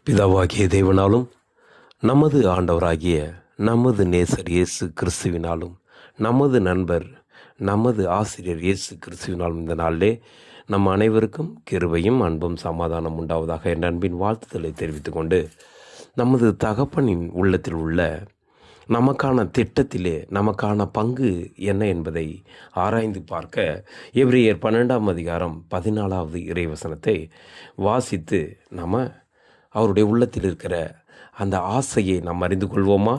பிதாவாகிய தேவனாலும் நமது ஆண்டவராகிய நமது நேசர் இயேசு கிறிஸ்துவினாலும் நமது நண்பர் நமது ஆசிரியர் இயேசு கிறிஸ்துவினாலும் இந்த நாளிலே நம் அனைவருக்கும் கிருபையும் அன்பும் சமாதானம் உண்டாவதாக என் அன்பின் வாழ்த்துதலை தெரிவித்து கொண்டு நமது தகப்பனின் உள்ளத்தில் உள்ள நமக்கான திட்டத்திலே நமக்கான பங்கு என்ன என்பதை ஆராய்ந்து பார்க்க எபிரேயர் 12ஆம் அதிகாரம் 14வது இறைவசனத்தை வாசித்து நம்ம அவருடைய உள்ளத்தில் இருக்கிற அந்த ஆசையை நாம் அறிந்து கொள்வோமா?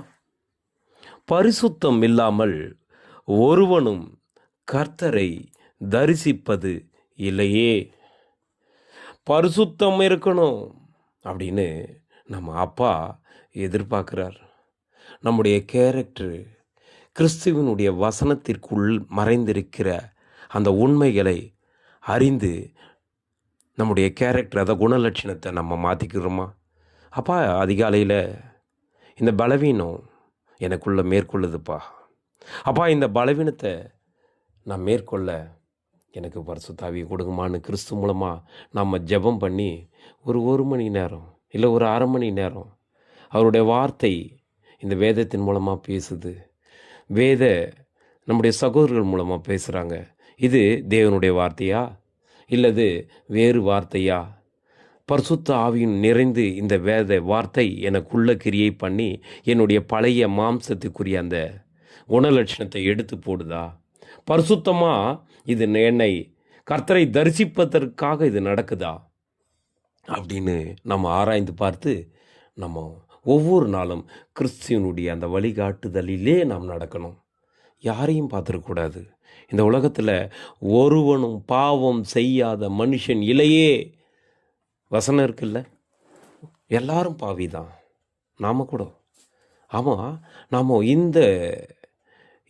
பரிசுத்தம் இல்லாமல் ஒருவனும் கர்த்தரை தரிசிப்பது இல்லையே. பரிசுத்தம் இருக்கணும் அப்படின்னு நம்ம அப்பா எதிர்பார்க்கிறார். நம்முடைய கேரக்டர் கிறிஸ்துவனுடைய வசனத்திற்குள் மறைந்திருக்கிற அந்த உண்மைகளை அறிந்து நம்முடைய கேரக்டர், அதை குணலட்சணத்தை நம்ம மாற்றிக்கிறோமா? அப்பா, அதிகாலையில் இந்த பலவீனம் எனக்குள்ளே மேற்கொள்ளுதுப்பா. அப்பா, இந்த பலவீனத்தை நான் மேற்கொள்ள எனக்கு பரிசுத்தாவியை கொடுங்கம்மான்னு கிறிஸ்து மூலமாக நம்ம ஜெபம் பண்ணி ஒரு மணி நேரம் இல்லை ஒரு அரை மணி நேரம் அவருடைய வார்த்தை இந்த வேதத்தின் மூலமாக பேசுது. நம்முடைய சகோதரர்கள் மூலமாக பேசுகிறாங்க. இது தேவனுடைய வார்த்தையா இல்லது வேறு வார்த்தையா? பரிசுத்த ஆவியின் நிறைந்து இந்த வேத வார்த்தை எனக்குள்ள கிரியை பண்ணி என்னுடைய பழைய மாம்சத்துக்குரிய அந்த குணலட்சணத்தை எடுத்து போடுதா? பரிசுத்தமாக இது என்னை கர்த்தரை தரிசிப்பதற்காக இது நடக்குதா அப்படின்னு நம்ம ஆராய்ந்து பார்த்து நம்ம ஒவ்வொரு நாளும் கிறிஸ்துவனுடைய அந்த வழிகாட்டுதலிலே நாம் நடக்கணும். யாரையும் பார்த்துடக்கூடாது. இந்த உலகத்தில் ஒருவனும் பாவம் செய்யாத மனுஷன் இல்லையே. வசனம் இருக்குல்ல, எல்லாரும் பாவி தான், நாம் கூட. ஆமாம், நாம்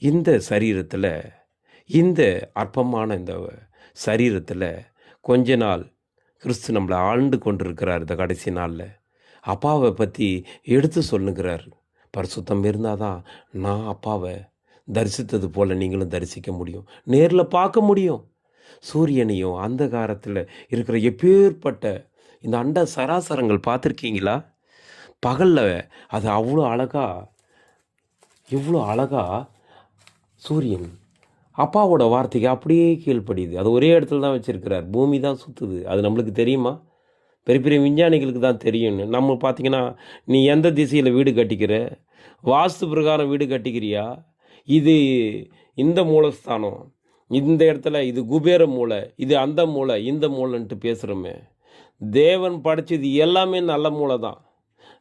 இந்த சரீரத்தில், இந்த அற்பமான இந்த சரீரத்தில் கொஞ்ச நாள் கிறிஸ்து நம்மளை ஆழ்ந்து கொண்டிருக்கிறார். இந்த கடைசி நாளில் அப்பாவை பற்றி எடுத்து சொல்லுகிறார். பரிசுத்தம் இருந்தால் தான் நான் அப்பாவை தரிசித்தது போல் நீங்களும் தரிசிக்க முடியும், நேரில் பார்க்க முடியும். சூரியனையும் அந்தகாரத்தில் இருக்கிற எப்பேற்பட்ட இந்த அண்ட சராசரங்கள் பார்த்துருக்கீங்களா? பகலில் அது அவ்வளோ அழகாக சூரியன் அப்பாவோட வார்த்தைக்கு அப்படியே கீழ்ப்படியுது. அது ஒரே இடத்துல தான் வச்சுருக்கிறார். பூமி தான் சுற்றுது. அது நம்மளுக்கு தெரியுமா? பெரிய பெரிய விஞ்ஞானிகளுக்கு தான் தெரியும்னு. நம்ம பார்த்திங்கன்னா, நீ எந்த திசையில் வீடு கட்டிக்கிற, வாஸ்து பிரகாரம் வீடு கட்டிக்கிறியா, இது இந்த மூலஸ்தானம், இந்த இடத்துல இது குபேர மூளை, இது அந்த மூளை, இந்த மூளைன்ட்டு பேசுகிறோமே. தேவன் படைச்சது எல்லாமே நல்ல மூளை தான்.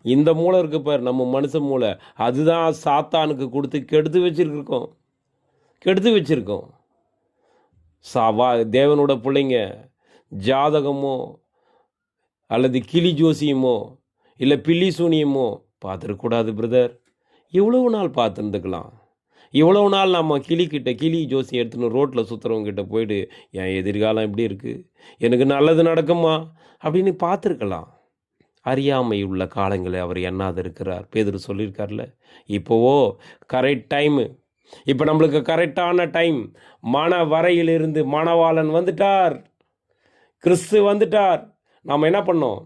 இந்த மூளை இருக்கு பார், நம்ம மனுஷ மூளை, அதுதான் சாத்தானுக்கு கொடுத்து கெடுத்து வச்சுருக்கோம். தேவனோட பிள்ளைங்க ஜாதகமோ அல்லது கிளி ஜோசியமோ இல்லை பில்லி சூனியமோ பார்த்துருக்கூடாது பிரதர். இவ்வளவு நாள் பார்த்துருந்துக்கலாம். இவ்வளவு நாள் நம்ம கிளி ஜோசியம் எடுத்துன்னு ரோட்டில் சுற்றுறவங்ககிட்ட போயிட்டு என் எதிர்காலம் எப்படி இருக்குது, எனக்கு நல்லது நடக்குமா அப்படின்னு பார்த்துருக்கலாம். அறியாமை உள்ள காலங்களை அவர் எண்ணாது இருக்கிறார். பேதுரு சொல்லியிருக்கார்ல, இப்போவோ கரெக்ட் டைமு, இப்போ நம்மளுக்கு கரெக்டான டைம். மன வரையிலிருந்து மணவாளன் வந்துட்டார், கிறிஸ்து வந்துட்டார். நாம் என்ன பண்ணோம்?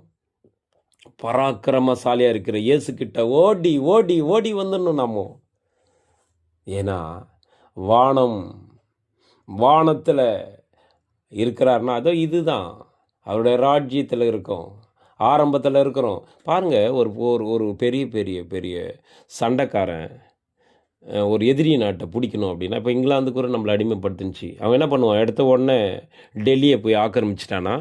பராக்கிரமசாலியாக இருக்கிற இயேசுக்கிட்ட ஓடி ஓடி ஓடி வந்துடணும் நாமோ. ஏன்னா வானத்தில் இருக்கிறார்னா அதோ இதுதான் அவருடைய ராஜ்யத்தில் இருக்கோம், ஆரம்பத்தில் இருக்கிறோம். பாருங்கள், ஒரு பெரிய பெரிய பெரிய சண்டைக்காரன் ஒரு எதிரி நாட்டை பிடிக்கணும் அப்படின்னா, இப்போ இங்கிலாந்து கூட நம்மளை அடிமைப்படுத்துச்சு. அவன் என்ன பண்ணுவான்? எடுத்த உடனே டெல்லியை போய் ஆக்கிரமிச்சிட்டானா,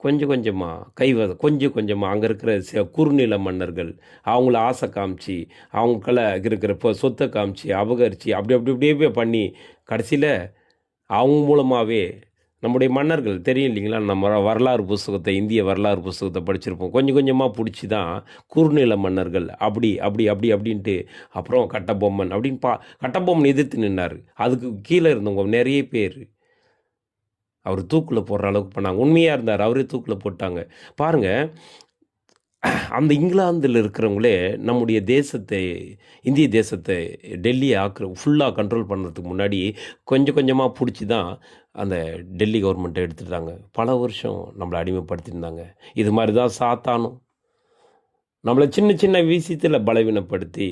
கொஞ்சம் கொஞ்சமாக அங்கே இருக்கிற குறுநில மன்னர்கள் அவங்கள ஆசை காமிச்சு, அவங்கள இருக்கிற சொத்தை காமிச்சு அபகரித்து அப்படியே பண்ணி கடைசியில் அவங்க மூலமாகவே நம்முடைய மன்னர்கள் தெரியும் இல்லைங்களா? நம்ம வரலாறு புஸ்தகத்தை, இந்திய வரலாறு புஸ்தகத்தை படிச்சிருப்போம். கொஞ்சமாக பிடிச்சி தான் குறுநில மன்னர்கள் அப்படின்ட்டு அப்புறம் கட்டபொம்மன் அப்படின்னு கட்டபொம்மன் எதிர்த்து நின்னார். அதுக்கு கீழே இருந்தவங்க நிறைய பேர் அவர் தூக்கில் போடுற அளவுக்கு பண்ணாங்க. உண்மையாக இருந்தார், அவரே தூக்கில் போட்டாங்க. பாருங்கள், அந்த இங்கிலாந்தில் இருக்கிறவங்களே நம்முடைய இந்திய தேசத்தை டெல்லியை ஃபுல்லாக கண்ட்ரோல் பண்ணுறதுக்கு முன்னாடி கொஞ்சமாக பிடிச்சி தான் அந்த டெல்லி கவர்மெண்ட்டை எடுத்துட்டாங்க. பல வருஷம் நம்மளை அடிமைப்படுத்தியிருந்தாங்க. இது மாதிரி தான் சாத்தானும் நம்மளை சின்ன சின்ன விஷயத்தில் பலவீனப்படுத்தி,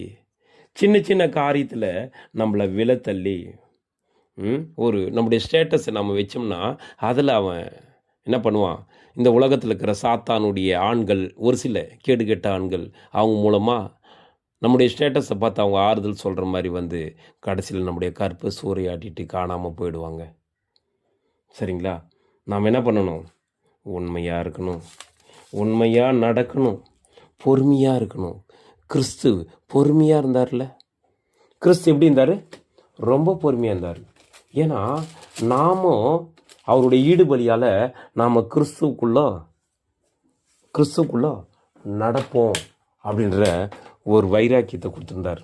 சின்ன சின்ன காரியத்தில் நம்மளை விழத்தள்ளி, நம்முடைய ஸ்டேட்டஸை நம்ம வச்சோம்னா, அதில் அவன் என்ன பண்ணுவான், இந்த உலகத்தில் இருக்கிற சாத்தானுடைய ஆண்கள், ஒரு சில கேடுகெட்ட ஆண்கள், அவங்க மூலமாக நம்முடைய ஸ்டேட்டஸை பார்த்து அவங்க ஆறுதல் சொல்கிற மாதிரி வந்து கடைசியில் நம்முடைய கற்பை சூறையாட்டிட்டு காணாமல் போயிடுவாங்க. சரிங்களா? நாம் என்ன பண்ணணும்? உண்மையாக இருக்கணும், உண்மையாக நடக்கணும், பொறுமையாக இருக்கணும். கிறிஸ்து பொறுமையாக இருந்தார்ல. கிறிஸ்து எப்படி இருந்தார்? ரொம்ப பொறுமையாக இருந்தார். ஏன்னா நாமும் அவருடைய ஈடுபலியால் நாம் கிறிஸ்துக்குள்ளே நடப்போம் அப்படின்ற ஒரு வைராக்கியத்தை கொடுத்துருந்தார்.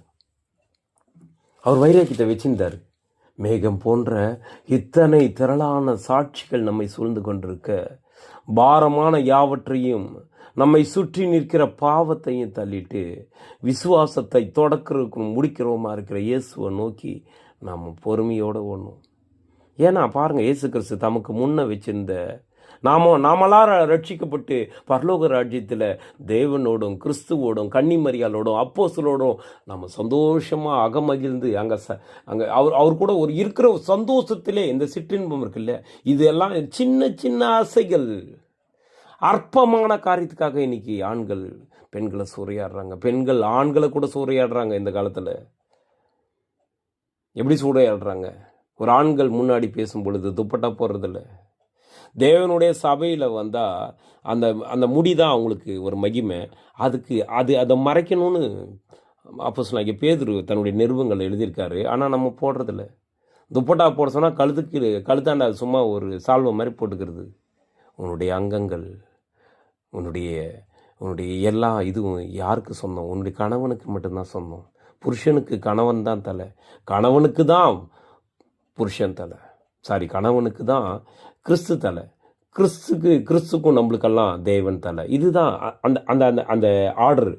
அவர் வைராக்கியத்தை வச்சிருந்தார். மேகம் போன்ற இத்தனை திரளான சாட்சிகள் நம்மை சூழ்ந்து கொண்டிருக்க, பாரமான யாவற்றையும் நம்மை சுற்றி நிற்கிற பாவத்தையும் தள்ளிட்டு விசுவாசத்தை தொடக்கிறதுக்கும் முடிக்கிறோமா இருக்கிற இயேசுவை நோக்கி நாம் பொறுமையோடு ஓடணும். ஏன்னா பாருங்கள், இயேசு கிறிஸ்து தமக்கு முன்ன வச்சிருந்த நாமெல்லாம் ரட்சிக்கப்பட்டு பரலோக ராஜ்யத்தில் தேவனோடும் கிறிஸ்துவோடும் கன்னிமரியாளோடும் அப்போஸ்தலரோடும் நம்ம சந்தோஷமாக அகமகிழ்ந்து அங்கே அவர் கூட ஒரு இருக்கிற சந்தோஷத்திலே இந்த சிற்றின்பம் இருக்குல்ல, இதெல்லாம் சின்ன சின்ன ஆசைகள், அற்பமான காரியத்துக்காக இன்னைக்கு ஆண்கள் பெண்களை சூறையாடுறாங்க, பெண்கள் ஆண்களை கூட சூறையாடுறாங்க. இந்த காலத்தில் எப்படி சூறையாடுறாங்க? ஒரு ஆண்கள் முன்னாடி பேசும் பொழுது துப்பட்டா போடுறதில்ல. தேவனுடைய சபையில் வந்தால் அந்த அந்த முடி தான் அவங்களுக்கு ஒரு மகிமை. அதை மறைக்கணும்னு அப்போஸ்தலனாகிய பேதுரு தன்னுடைய நிருபங்கள் எழுதியிருக்காரு. ஆனால் நம்ம போடுறதில்ல. துப்பட்டா போட சொன்னால் கழுத்தாண்ட சும்மா ஒரு சால்வை மாதிரி போட்டுக்கிறது. உன்னுடைய அங்கங்கள், உன்னுடைய எல்லா இதுவும் யாருக்கு சொந்தம்? உன்னுடைய கணவனுக்கு மட்டும்தான் சொந்தம். புருஷனுக்கு கணவன் தான் தலை, கணவனுக்கு தான் புருஷன் தலை, கணவனுக்கு தான் கிறிஸ்து தலை, கிறிஸ்துக்கும் நம்மளுக்கெல்லாம் தேவன் தலை. இதுதான் அந்த அந்த அந்த அந்த ஆர்டர்.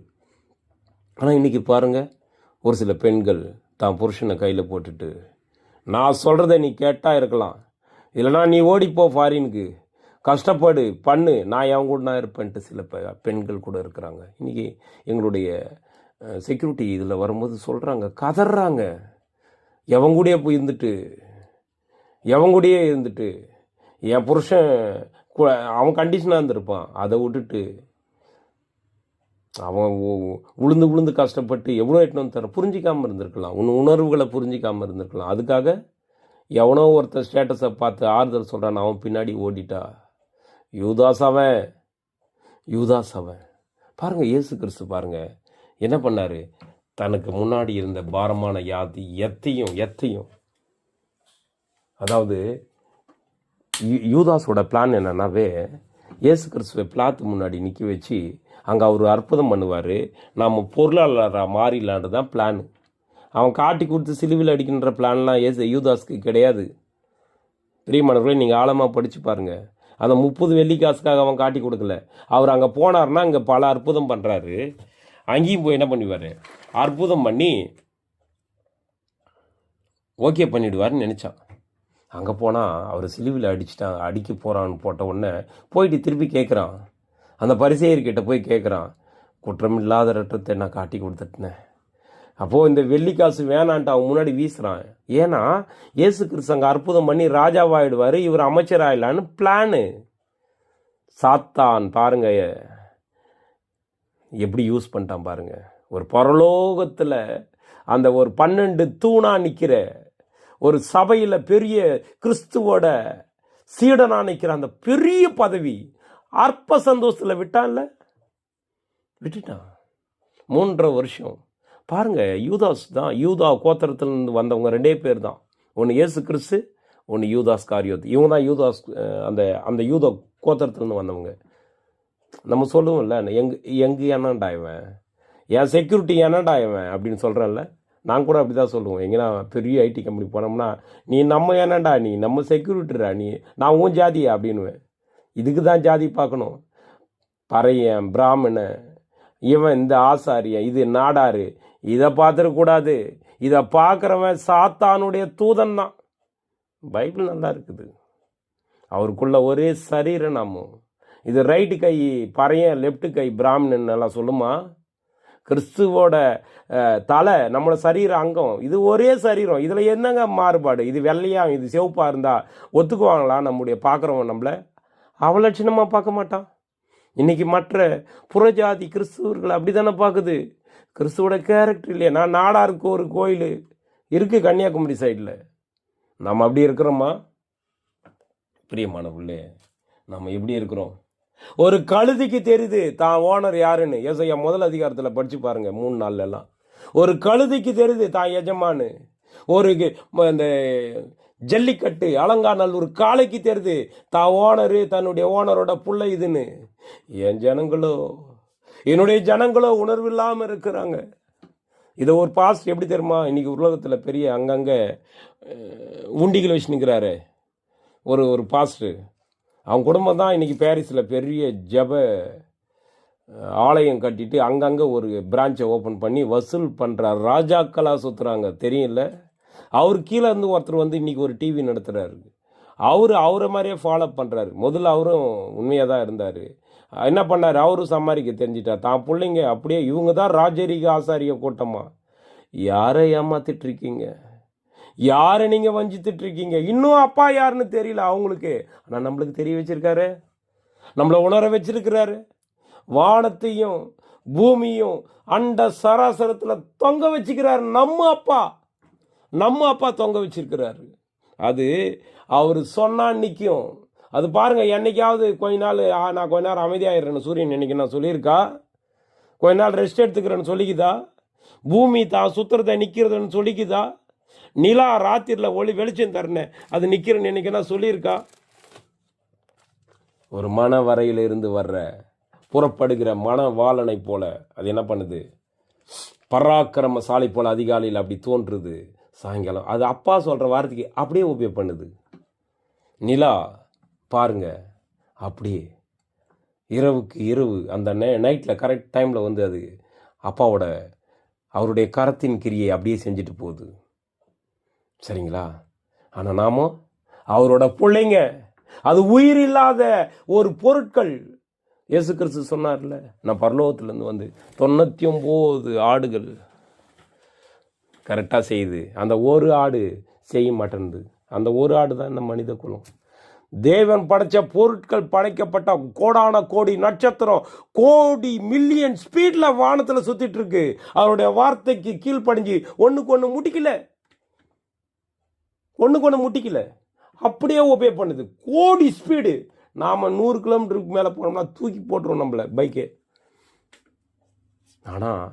ஆனால் இன்றைக்கி பாருங்கள், ஒரு சில பெண்கள் தான் புருஷனை கையில் போட்டுட்டு, நான் சொல்கிறத நீ கேட்டால் இருக்கலாம், இல்லைனா நீ ஓடிப்போ ஃபாரினுக்கு, கஷ்டப்படு பண்ணு, நான் என் கூட நான் இருப்பேன்ட்டு சில பெண்கள் கூட இருக்கிறாங்க. இன்றைக்கி எங்களுடைய செக்யூரிட்டி இதில் வரும்போது சொல்கிறாங்க, கதறாங்க, எவங்கூடையே போய் இருந்துட்டு என் புருஷன் அவன் கண்டிஷனாக இருந்திருப்பான், அதை விட்டுட்டு அவன் உளுந்து கஷ்டப்பட்டு எவ்வளோ எட்டுன்னு வந்து தர புரிஞ்சிக்காமல் இருந்திருக்கலாம், உணர்வுகளை புரிஞ்சிக்காமல் இருந்திருக்கலாம். அதுக்காக எவனோ ஒருத்தர் ஸ்டேட்டஸை பார்த்து ஆறுதல் சொல்கிறான், அவன் பின்னாடி ஓடிட்டா. யூதாஸ் அவன். பாருங்கள், இயேசு கிறிஸ்து பாருங்கள் என்ன பண்ணார்? தனக்கு முன்னாடி இருந்த பாரமான யாதி எத்தையும் அதாவது யூதாஸோட பிளான் என்னன்னாவே, இயேசு கிறிஸ்துவை பிளாத்து முன்னாடி நிற்க வச்சு அங்கே அவர் அற்புதம் பண்ணுவார், நாம் பொருளாளராக மாறிடலான்னு தான் பிளான். அவன் காட்டி கொடுத்து சிலுவில் அடிக்கின்ற பிளான்லாம் யூதாஸ்க்கு கிடையாது. பிரியமானவர்களே, நீங்கள் ஆழமாக படித்து பாருங்கள். அந்த 30 வெள்ளிக்காசுக்காக அவன் காட்டி கொடுக்கல. அவர் அங்கே போனார்னா அங்கே பல அற்புதம் பண்ணுறாரு. அங்கேயும் போய் என்ன பண்ணிடுவார்? அற்புதம் பண்ணி ஓகே பண்ணிவிடுவார்னு நினச்சான். அங்கே போனால் அவர் சிலுவில் அடிக்க போகிறான்னு போட்ட உடனே போயிட்டு திருப்பி கேட்குறான், அந்த பரிசேயர்கிட்ட போய் கேட்குறான், குற்றமில்லாத ரத்தத்தை நான் காட்டி கொடுத்துட்டேன். அப்போது இந்த வெள்ளிக்காசு வேணான்ட்டு அவன் முன்னாடி வீசுகிறான். ஏன்னா இயேசு கிறிஸ்து அங்கே அற்புதம் பண்ணி ராஜாவாயிடுவார், இவர் அமைச்சராயிடலான்னு பிளானு. சாத்தான் பாருங்க எப்படி யூஸ் பண்ணிட்டான் பாருங்க. ஒரு பரலோகத்தில் அந்த ஒரு 12 தூணா நிற்கிற ஒரு சபையில் பெரிய கிறிஸ்துவோட சீடனா நிற்கிற அந்த பெரிய பதவி அற்ப சந்தோஷத்தில் விட்டான்ல, விட்டுட்டான். 3.5 வருஷம் பாருங்க. யூதாஸ் தான், யூதா கோத்திரத்திலிருந்து வந்தவங்க 2 பேர் தான். ஒன்று இயேசு கிறிஸ்து, ஒன்று யூதாஸ் காரியோத். இவங்க தான் யூதாஸ், அந்த யூதா கோத்திரத்திலிருந்து வந்தவங்க. நம்ம சொல்லுவோம்ல, எங்க என்னண்டா இவன், என் செக்யூரிட்டி என்னண்டா இவன் அப்படின்னு சொல்கிறேன்ல. நான் கூட அப்படி தான் சொல்லுவோம். எங்கன்னா பெரிய ஐடி கம்பெனி போனோம்னா, நீ நம்ம என்னண்டா, நீ நம்ம செக்யூரிட்டிடா, நான் உன் ஜாதியா அப்படின்னுவேன். இதுக்கு தான் ஜாதி பார்க்கணும். பறையன், பிராமணன், இவன் இந்த ஆசாரியன், இது நாடாரு, இதை பார்த்துடக்கூடாது. இதை பார்க்குறவன் சாத்தானுடைய தூதன் தான். பைபிள் நல்லா இருக்குது. அவருக்குள்ள ஒரே சரீரம் நாமும். இது ரைட்டு கை பறையன், லெஃப்ட் கை பிராமணன் எல்லாம் சொல்லுமா? கிறிஸ்துவோட தலை, நம்மளோட சரீர அங்கம், இது ஒரே சரீரம். இதில் என்னங்க மாறுபாடு? இது வெள்ளையாக இது சிவப்பாக இருந்தால் ஒத்துக்குவாங்களா? நம்முடைய பார்க்குறவங்க நம்மளை அவலட்சணமாக பார்க்க மாட்டான். இன்றைக்கி மற்ற புறஜாதி கிறிஸ்துவர்கள் அப்படி தானே பார்க்குது. கிறிஸ்துவோட கேரக்டர் இல்லையா? நான் நாடாருக்கு ஒரு கோயில் இருக்குது கன்னியாகுமரி சைடில். நம்ம அப்படி இருக்கிறோமா? பிரியமானவர்களே, நம்ம எப்படி இருக்கிறோம்? ஒரு கழுதைக்கு தெரியுது தான் ஓனர் யாருன்னு. ஏசையா முதல் அதிகாரத்தில் படித்து பாருங்கள், 3 நாள்லாம். ஒரு கழுதைக்கு தெரியுது தான் எஜமானு. ஒரு இந்த ஜல்லிக்கட்டு அலங்காநல்லூர் காளைக்கு தெரியுது தான் ஓனரு, தன்னுடைய ஓனரோட புள்ள இதுன்னு. என் ஜனங்களோ, என்னுடைய ஜனங்களோ உணர்வு இல்லாமல் இருக்கிறாங்க. இதை ஒரு பாஸ்ட் எப்படி தெரியுமா? இன்றைக்கி உலகத்தில் பெரிய அங்கங்கே உண்டிகள் வச்சு நிற்கிறாரு ஒரு பாஸ்ட்டு. அவங்க குடும்பம் தான் இன்றைக்கி பாரிஸில் பெரிய ஜப ஆலயம் கட்டிட்டு அங்கங்கே ஒரு பிரான்ச்சை ஓப்பன் பண்ணி வசூல் பண்ணுறார். ராஜாக்களாக சுற்றுறாங்க, தெரியல. அவர் கீழே இருந்து ஒருத்தர் வந்து இன்றைக்கி ஒரு டிவி நடத்துகிறாரு. அவரை மாதிரியே ஃபாலோ பண்ணுறாரு. முதல்ல அவரும் உண்மையாக தான் இருந்தார். என்ன பண்ணார்? அவரும் சம்பாதிக்க தெரிஞ்சிட்டார். தான் பிள்ளைங்க அப்படியே இவங்க தான் ராஜரீக ஆசாரிய கூட்டமாக. யாரை ஏமாத்திட்டுருக்கீங்க? யாரை நீங்கள் வஞ்சித்துட்ருக்கீங்க? இன்னும் அப்பா யாருன்னு தெரியல அவங்களுக்கு. ஆனால் நம்மளுக்கு தெரிய வச்சிருக்காரு, நம்மளை உணர வச்சிருக்கிறாரு. வானத்தையும் பூமியும் அண்ட சராசரத்தில் தொங்க வச்சுக்கிறாரு. நம்ம அப்பா தொங்க வச்சிருக்கிறாரு. அது அவர் சொன்னா நிற்கும். அது பாருங்க, என்னைக்காவது கொஞ்ச நாள் நான் கொஞ்ச நேரம் அமைதியாகிறேன்னு சூரியன் என்னைக்கு நான் சொல்லியிருக்கா? கொஞ்ச நாள் ரெஸ்ட் எடுத்துக்கிறேன்னு சொல்லிக்குதா? பூமி தான் சுத்துறதை நிற்கிறதுன்னு சொல்லிக்குதா? நிலா ராத்திரியில் ஒளி வெளிச்சம் தரேன் அது நிற்கிறேன்னு என்னைக்கு நான் சொல்லியிருக்கா? ஒரு மன வரையில் இருந்து வர்ற புறப்படுகிற மன வாளனை போல அது என்ன பண்ணுது? பராக்கிரமசாலி போல அதிகாலையில் அப்படி தோன்றுது. சாயங்காலம் அது அப்பா சொல்கிற வார்த்தைக்கு அப்படியே உபயோக பண்ணுது. நிலா பாருங்க, அப்படியே இரவுக்கு இரவு அந்த நைட்டில் கரெக்ட் டைமில் வந்து அது அப்பாவோட அவருடைய கரத்தின் கிரியை அப்படியே செஞ்சுட்டு போகுது. சரிங்களா? ஆனால் நாமோ அவரோட பிள்ளைங்க. அது உயிர் இல்லாத ஒரு பொருட்கள். இயேசு கிறிஸ்து சொன்னார்ல, நான் பரலோகத்துலேருந்து வந்து 99 ஆடுகள் கரெக்டாக செய்யுது, அந்த ஒரு ஆடு செய்ய மாட்டேன்து. அந்த ஒரு ஆடு தான் இந்த மனித குலம். தேவன் படைத்த பொருட்கள் படைக்கப்பட்ட கோடான கோடி நட்சத்திரம் கோடி மில்லியன் ஸ்பீடில் வானத்தில் சுற்றிட்டு இருக்கு. அவருடைய வார்த்தைக்கு கீழ்ப்படிஞ்சு ஒன்றுக்கு ஒன்று முட்டிக்கல, அப்படியே ஒபே பண்ணுது. கோடி ஸ்பீடு. நாம் 100 கிலோமீட்டருக்கு மேலே போனோம்னா தூக்கி போட்டுருவோம் நம்மளை பைக்கே. ஆனால்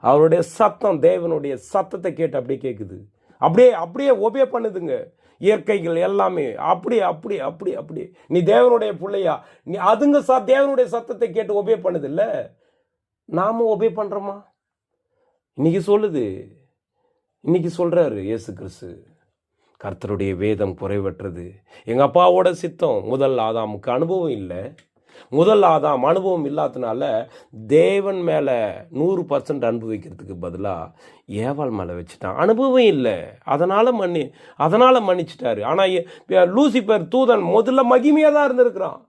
அவருடைய சத்தம், தேவனுடைய சத்தத்தை கேட்டு அப்படியே கேட்குது. அப்படியே ஒபே பண்ணுதுங்க. இயற்கைகள் எல்லாமே அப்படியே. நீ தேவனுடைய பிள்ளையா? நீ அதுங்க தேவனுடைய சத்தத்தை கேட்டு ஒபே பண்ணுது இல்லை? நாம ஒபே பண்ணுறோமா? இன்னைக்கு சொல்றாரு இயேசு கிறிஸ்து, கர்த்தருடைய வேதம் குறைவற்றது. எங்கள் அப்பாவோட சித்தம். முதல் ஆதாமுக்கு அனுபவம் இல்லை. அனுபவம் இல்லாதனால தேவன் மேலே 100% அன்பு வைக்கிறதுக்கு பதிலாக ஏவாள் மேலே வச்சுட்டான். அனுபவம் இல்லை, அதனால் மன்னிச்சிட்டாரு. ஆனால் லூசிபர் தூதன் முதல்ல மகிமையாக தான் இருந்திருக்கிறான்.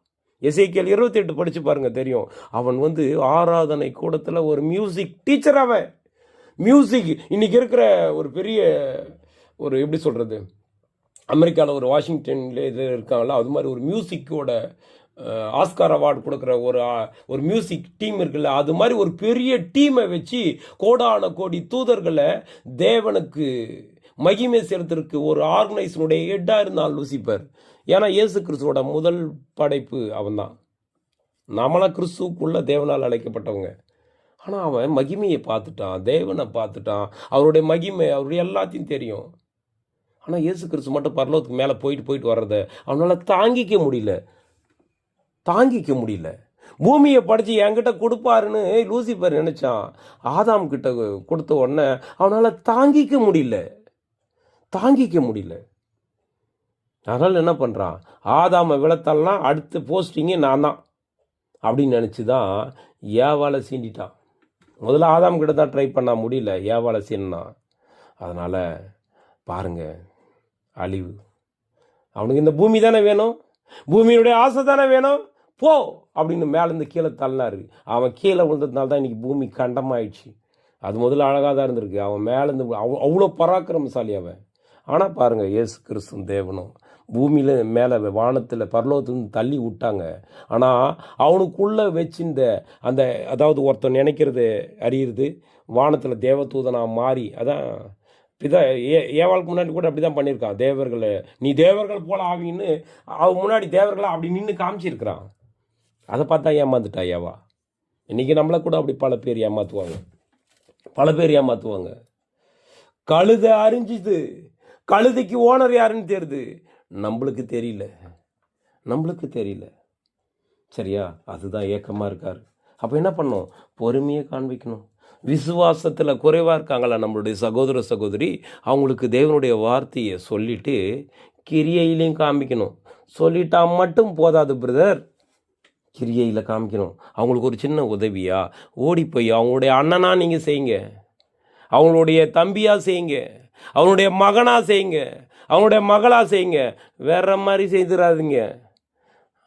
எசேக்கியேல் 28 படித்து பாருங்க, தெரியும். அவன் வந்து ஆராதனை கூடத்தில் ஒரு மியூசிக் டீச்சர். அவன் மியூசிக் இன்னைக்கு இருக்கிற ஒரு பெரிய எப்படி சொல்கிறது, அமெரிக்காவில் ஒரு வாஷிங்டன்ல இது இருக்காங்கல்ல, அது மாதிரி ஒரு மியூசிக்கோட ஆஸ்கார் அவார்டு கொடுக்குற ஒரு மியூசிக் டீம் இருக்குல்ல, அது மாதிரி ஒரு பெரிய டீமை வச்சு கோடான கோடி தூதர்களை தேவனுக்கு மகிமை செலுத்துறதுக்கு ஒரு ஆர்கனைசனுடைய ஹெட்டாக இருந்தான் லூசிபர். ஏன்னா இயேசு கிறிஸ்துவோட முதல் படைப்பு அவன் தான். நம்மளாம் கிறிஸ்துக்குள்ள தேவனால் அழைக்கப்பட்டவங்க. ஆனால் அவன் மகிமையை பார்த்துட்டான், தேவனை பார்த்துட்டான், அவருடைய மகிமை அவருடைய எல்லாத்தையும் தெரியும். ஆனால் இயேசு கிறிஸ்து மட்டும் பரலோகத்துக்கு மேலே போயிட்டு வர்றதை அவனால் தாங்கிக்க முடியல. பூமியை படித்து என்கிட்ட கொடுப்பாருன்னு லூசிபர் நினச்சான். ஆதாம் கிட்ட கொடுத்த உடனே அவனால் தாங்கிக்க முடியல. அதனால் என்ன பண்ணுறான்? ஆதாமை விளத்தல்லாம் அடுத்த போஸ்டிங்கே நான் தான் அப்படின்னு நினச்சி தான் ஏவாளை சீண்டிட்டான். முதல்ல ஆதாம் கிட்ட தான் ட்ரை பண்ண முடியல, ஏவாளை சீண்டினான். அதனால் பாருங்க, அழிவு. அவனுக்கு இந்த பூமி தானே வேணும், பூமியுடைய ஆசை தானே வேணும். போ அப்படின்னு மேலேருந்து கீழே தள்ளினாரு. அவன் கீழே விழுந்ததுனால தான் இன்றைக்கி பூமி கண்டமாயிடுச்சு. அது முதல்ல அழகாக தான் இருந்திருக்கு. அவன் மேலேருந்து அவ்வளோ பராக்கிரமசாலி அவன். ஆனால் பாருங்கள், இயேசு கிறிஸ்துவும் தேவனும் பூமியில் மேலே வானத்தில் பரலோகத்துலேருந்து தள்ளி விட்டாங்க. ஆனால் அவனுக்குள்ளே வச்சிருந்த அந்த, அதாவது ஒருத்தன் நினைக்கிறது அறியுறது, வானத்தில் தேவதூதனாக மாறி, அதான் பிதா ஏவாளுக்கு முன்னாடி கூட அப்படி தான் பண்ணியிருக்கான். தேவர்களை நீ தேவர்கள் போல ஆவின்னு அவன் முன்னாடி தேவர்களா அப்படி நின்று காமிச்சிருக்கிறான். அதை பார்த்தா ஏமாந்துட்டா ஏவா. இன்றைக்கி நம்மளை கூட அப்படி பல பேர் ஏமாற்றுவாங்க. கழுதை அறிஞ்சுது, கழுதைக்கு ஓனர் யாருன்னு தெரியுது, நம்மளுக்கு தெரியல. சரியா? அதுதான் ஏக்கமாக இருக்கார். அப்போ என்ன பண்ணோம்? பொறுமையை காண்பிக்கணும். விசுவாசத்தில் குறைவாக இருக்காங்களா நம்மளுடைய சகோதர சகோதரி, அவங்களுக்கு தேவனுடைய வார்த்தையை சொல்லிவிட்டு கிரியையிலையும் காமிக்கணும். சொல்லிட்டா மட்டும் போதாது பிரதர், கிரியையில் காமிக்கணும். அவங்களுக்கு ஒரு சின்ன உதவியா ஓடி போய் அவங்களுடைய அண்ணனா நீங்கள் செய்யுங்க, அவங்களுடைய தம்பியாக செய்யுங்க, அவனுடைய மகனாக செய்யுங்க, அவனுடைய மகளாக செய்யுங்க. வேற மாதிரி செய்துடாதீங்க.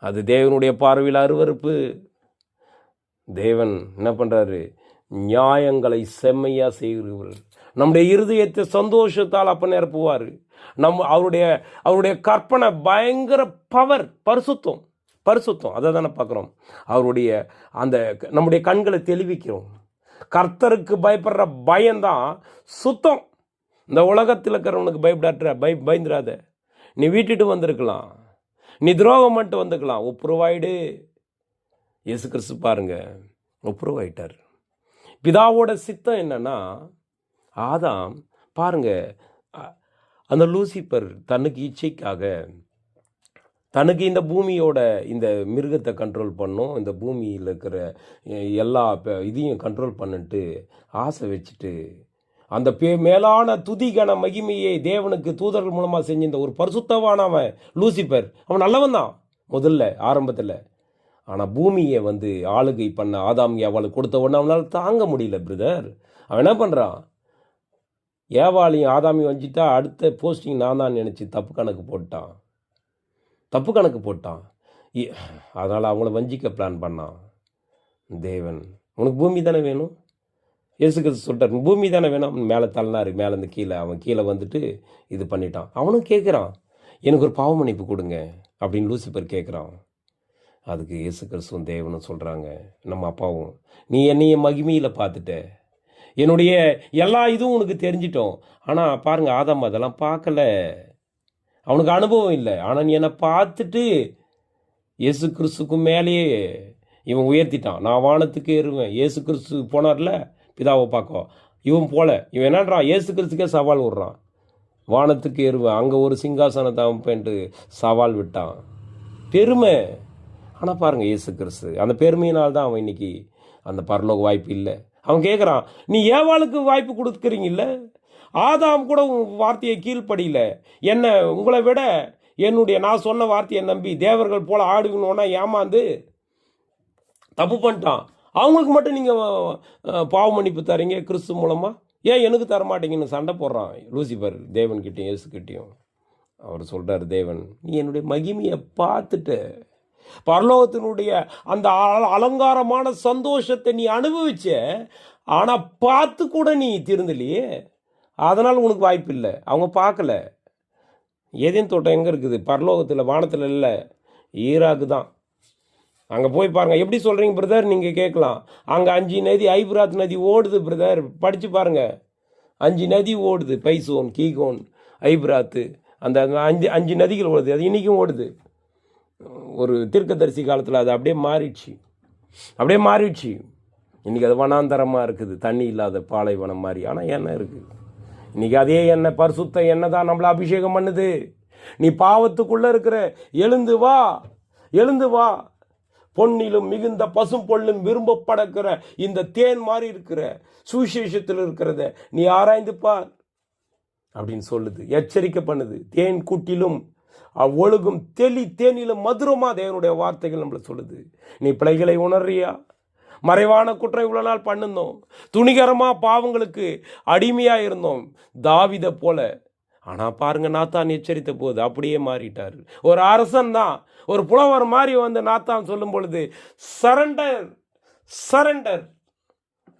அது தேவனுடைய பார்வையில் அருவருப்பு. தேவன் என்ன பண்ணுறாரு? நியாயங்களை செம்மையாக செய்கிறவர். நம்முடைய இருதயத்தை சந்தோஷத்தால் அப்போ நிரப்புவார். அவருடைய கற்பனை பயங்கர பவர், பரிசுத்தம். அதை தானே பார்க்குறோம். அவருடைய அந்த நம்முடைய கண்களை தெளிவிக்கிறோம். கர்த்தருக்கு பயப்படுற பயம்தான் சுத்தம். இந்த உலகத்தில் இருக்கிறவனுக்கு பயந்துடாத. நீ வீட்டுட்டு வந்திருக்கலாம், நீ துரோகம் பண்ணிட்டு வந்துக்கலாம், ஒப்புரவாயிடு. இயேசு கிறிஸ்து பாருங்க, ஒப்புரவாயிட்டார். பிதாவோட சித்தம் என்னன்னா, ஆதாம் பாருங்க, அந்த லூசிபர் தனக்கு இச்சைக்காக தனக்கு இந்த பூமியோட இந்த மிருகத்தை கண்ட்ரோல் பண்ணும், இந்த பூமியில் இருக்கிற எல்லா இதையும் கண்ட்ரோல் பண்ணிட்டு ஆசை வச்சுட்டு அந்த மேலான துதிகன மகிமையை தேவனுக்கு தூதர்கள் மூலமாக செஞ்சிருந்த ஒரு பரிசுத்தவானவன் லூசிபர். அவன் நல்லவன் தான் முதல்ல ஆரம்பத்தில். ஆனால் பூமியை ஆளுகை பண்ண ஆதாம் ஏவாளுக்கு கொடுத்த உடனே அவனால் தாங்க முடியல பிரதர். அவன் என்ன பண்ணுறான்? ஏவாளையும் ஆதாமையும் வஞ்சிட்டா அடுத்த போஸ்டிங் நான் தான் நினச்சி தப்பு கணக்கு போட்டான். அதனால் அவங்கள வஞ்சிக்க பிளான் பண்ணான். தேவன், உனக்கு பூமி தானே வேணும், இயேசு கிறிஸ்து சொல்லிட்டார், பூமி தானே வேணும். மேலே தள்ளினார், மேலேருந்து கீழே. அவன் கீழே வந்துட்டு இது பண்ணிட்டான். அவனும் கேட்குறான், எனக்கு ஒரு பாவ மன்னிப்பு கொடுங்க அப்படின்னு லூசிபர் கேட்குறான். அதுக்கு இயேசு கிறிஸ்துவும் தேவனும் சொல்கிறாங்க, நம்ம அப்பாவும், நீ என்னைய மகிமையில் பார்த்துட்ட, என்னுடைய எல்லா இதுவும் உனக்கு தெரிஞ்சிட்டோம். ஆனால் பாருங்கள், ஆதாம் அதெல்லாம் பார்க்கல, அவனுக்கு அனுபவம் இல்லை. ஆனால் நீ என்னை பார்த்துட்டு இயேசு கிறிஸ்துக்கும் மேலேயே இவன் உயர்த்திட்டான். நான் வானத்துக்கு ஏறுவேன். இயேசு கிறிஸ்து போனார்ல பிதாவை பார்க்க, இவன் என்னன்றான்? இயேசு கிறிஸ்துக்கே சவால் விடுறான், வானத்துக்கு ஏறுவேன், அங்கே ஒரு சிங்காசனத்தை அமைப்பேன்ட்டு சவால் விட்டான். பெருமை. ஆனால் பாருங்கள், இயேசு கிறிஸ்து அந்த பெருமையினால் தான் அவன் இன்னைக்கு அந்த பரலோக வாய்ப்பு இல்லை. அவன் கேட்குறான், நீ ஏவாளுக்கு வாய்ப்பு கொடுக்குறீங்கல்ல, ஆதாம் கூட வார்த்தையை கீழ்ப்படியில, என்ன உங்களை விட நான் சொன்ன வார்த்தையை நம்பி தேவர்கள் போல ஆடுகணும்னா ஏமாந்து தப்பு பண்ணிட்டான். அவங்களுக்கு மட்டும் நீங்கள் பாவ மன்னிப்பு தரீங்க கிறிஸ்து மூலமாக, ஏன் எனக்கு தரமாட்டீங்கன்னு சண்டை போடுறான் லூசிபர் தேவன்கிட்டையும் இயேசுக்கிட்டையும். அவர் சொல்கிறார், தேவன், நீ என்னுடைய மகிமையை பார்த்துட்டு பரலோகத்தினுடைய அந்த அலங்காரமான சந்தோஷத்தை நீ அனுபவிச்ச, ஆனால் பார்த்து கூட நீ திருந்தலையே, அதனால் உனக்கு வாய்ப்பு இல்லை. அவங்க பார்க்கல. ஏதேன் தோட்டம் எங்கே இருக்குது? பரலோகத்தில், வானத்தில் இல்லை, ஈராக்கு தான். அங்கே போய் பாருங்கள். எப்படி சொல்கிறீங்க பிரதர்? நீங்கள் கேட்கலாம். அங்கே 5 நதி, ஐப்ராத் நதி ஓடுது பிரதர், படித்து பாருங்கள். 5 நதி ஓடுது, பைசோன், கீகோன், ஐப்ராத்து, அந்த 5 நதிகள் ஓடுது. அது இன்றைக்கும் ஓடுது. ஒரு தீர்க்கதரிசி காலத்தில் அது அப்படியே மாறிடுச்சு. இன்றைக்கி அது வனாந்தரமாக இருக்குது, தண்ணி இல்லாத பாலைவனம் மாதிரி. ஆனால் எண்ணெய் இருக்குது. இன்றைக்கி அதே எண்ணெய், பரிசுத்த எண்ணெய் தான் நம்மளை அபிஷேகம் பண்ணுது. நீ பாவத்துக்குள்ளே இருக்கிற, எழுந்து வா, பொன்னிலும் மிகுந்த பசும் பொல்லும் விரும்பப்படக்கிற இந்த தேன் மாதிரி இருக்கிற சுவிசேஷத்தில் இருக்கிறத நீ ஆராய்ந்து பார் அப்படின்னு சொல்லுது, எச்சரிக்கை பண்ணுது. தேன் கூட்டிலும் ஒழுகும் தேனிலும் மதுரமா தேவனுடைய வார்த்தைகள் நம்மளை சொல்லுது. நீ பிழைகளை உணர்றியா? மறைவான குற்றம் இவ்வளோ நாள் பண்ணிருந்தோம், துணிகரமாக பாவங்களுக்கு அடிமையாக இருந்தோம், தாவீதை போல. ஆனால் பாருங்க, நாத்தான் எச்சரித்த போது அப்படியே மாறிட்டார். ஒரு அரசன் தான், ஒரு புலவர் மாதிரி வந்து நாத்தான் சொல்லும் பொழுது, சரண்டர் சரண்டர்,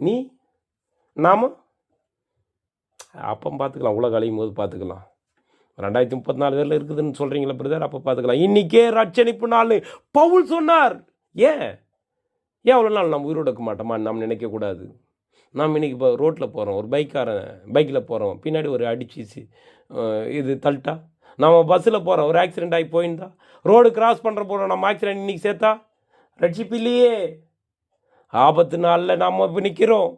நீ நாம அப்போ பார்த்துக்கலாம், உலக அழியும் போது பார்த்துக்கலாம். 2034 பேரில் இருக்குதுன்னு சொல்கிறீங்களா பிரதர்? அப்போ பார்த்துக்கலாம். இன்றைக்கே ரட்சணிப்பு நாள் பவுல் சொன்னார். ஏன் அவ்வளோ நாள் நம்ம உயிரோடு இருக்க மாட்டோமா? நம்ம நினைக்கக்கூடாது. நாம் இன்றைக்கி இப்போ ரோட்டில் போகிறோம், ஒரு பைக்கில் போகிறோம், பின்னாடி ஒரு அடிச்சு இது தள்ளிட்டா, நம்ம பஸ்ஸில் போகிறோம், ஒரு ஆக்சிடெண்ட் ஆகி போயிருந்தா, ரோடு கிராஸ் பண்ணுற போகிறோம், நம்ம ஆக்சிடெண்ட் இன்றைக்கி சேர்த்தா ரட்சிப்பு இல்லையே. ஆபத்து நாளில் நாம் இப்போ நிற்கிறோம்.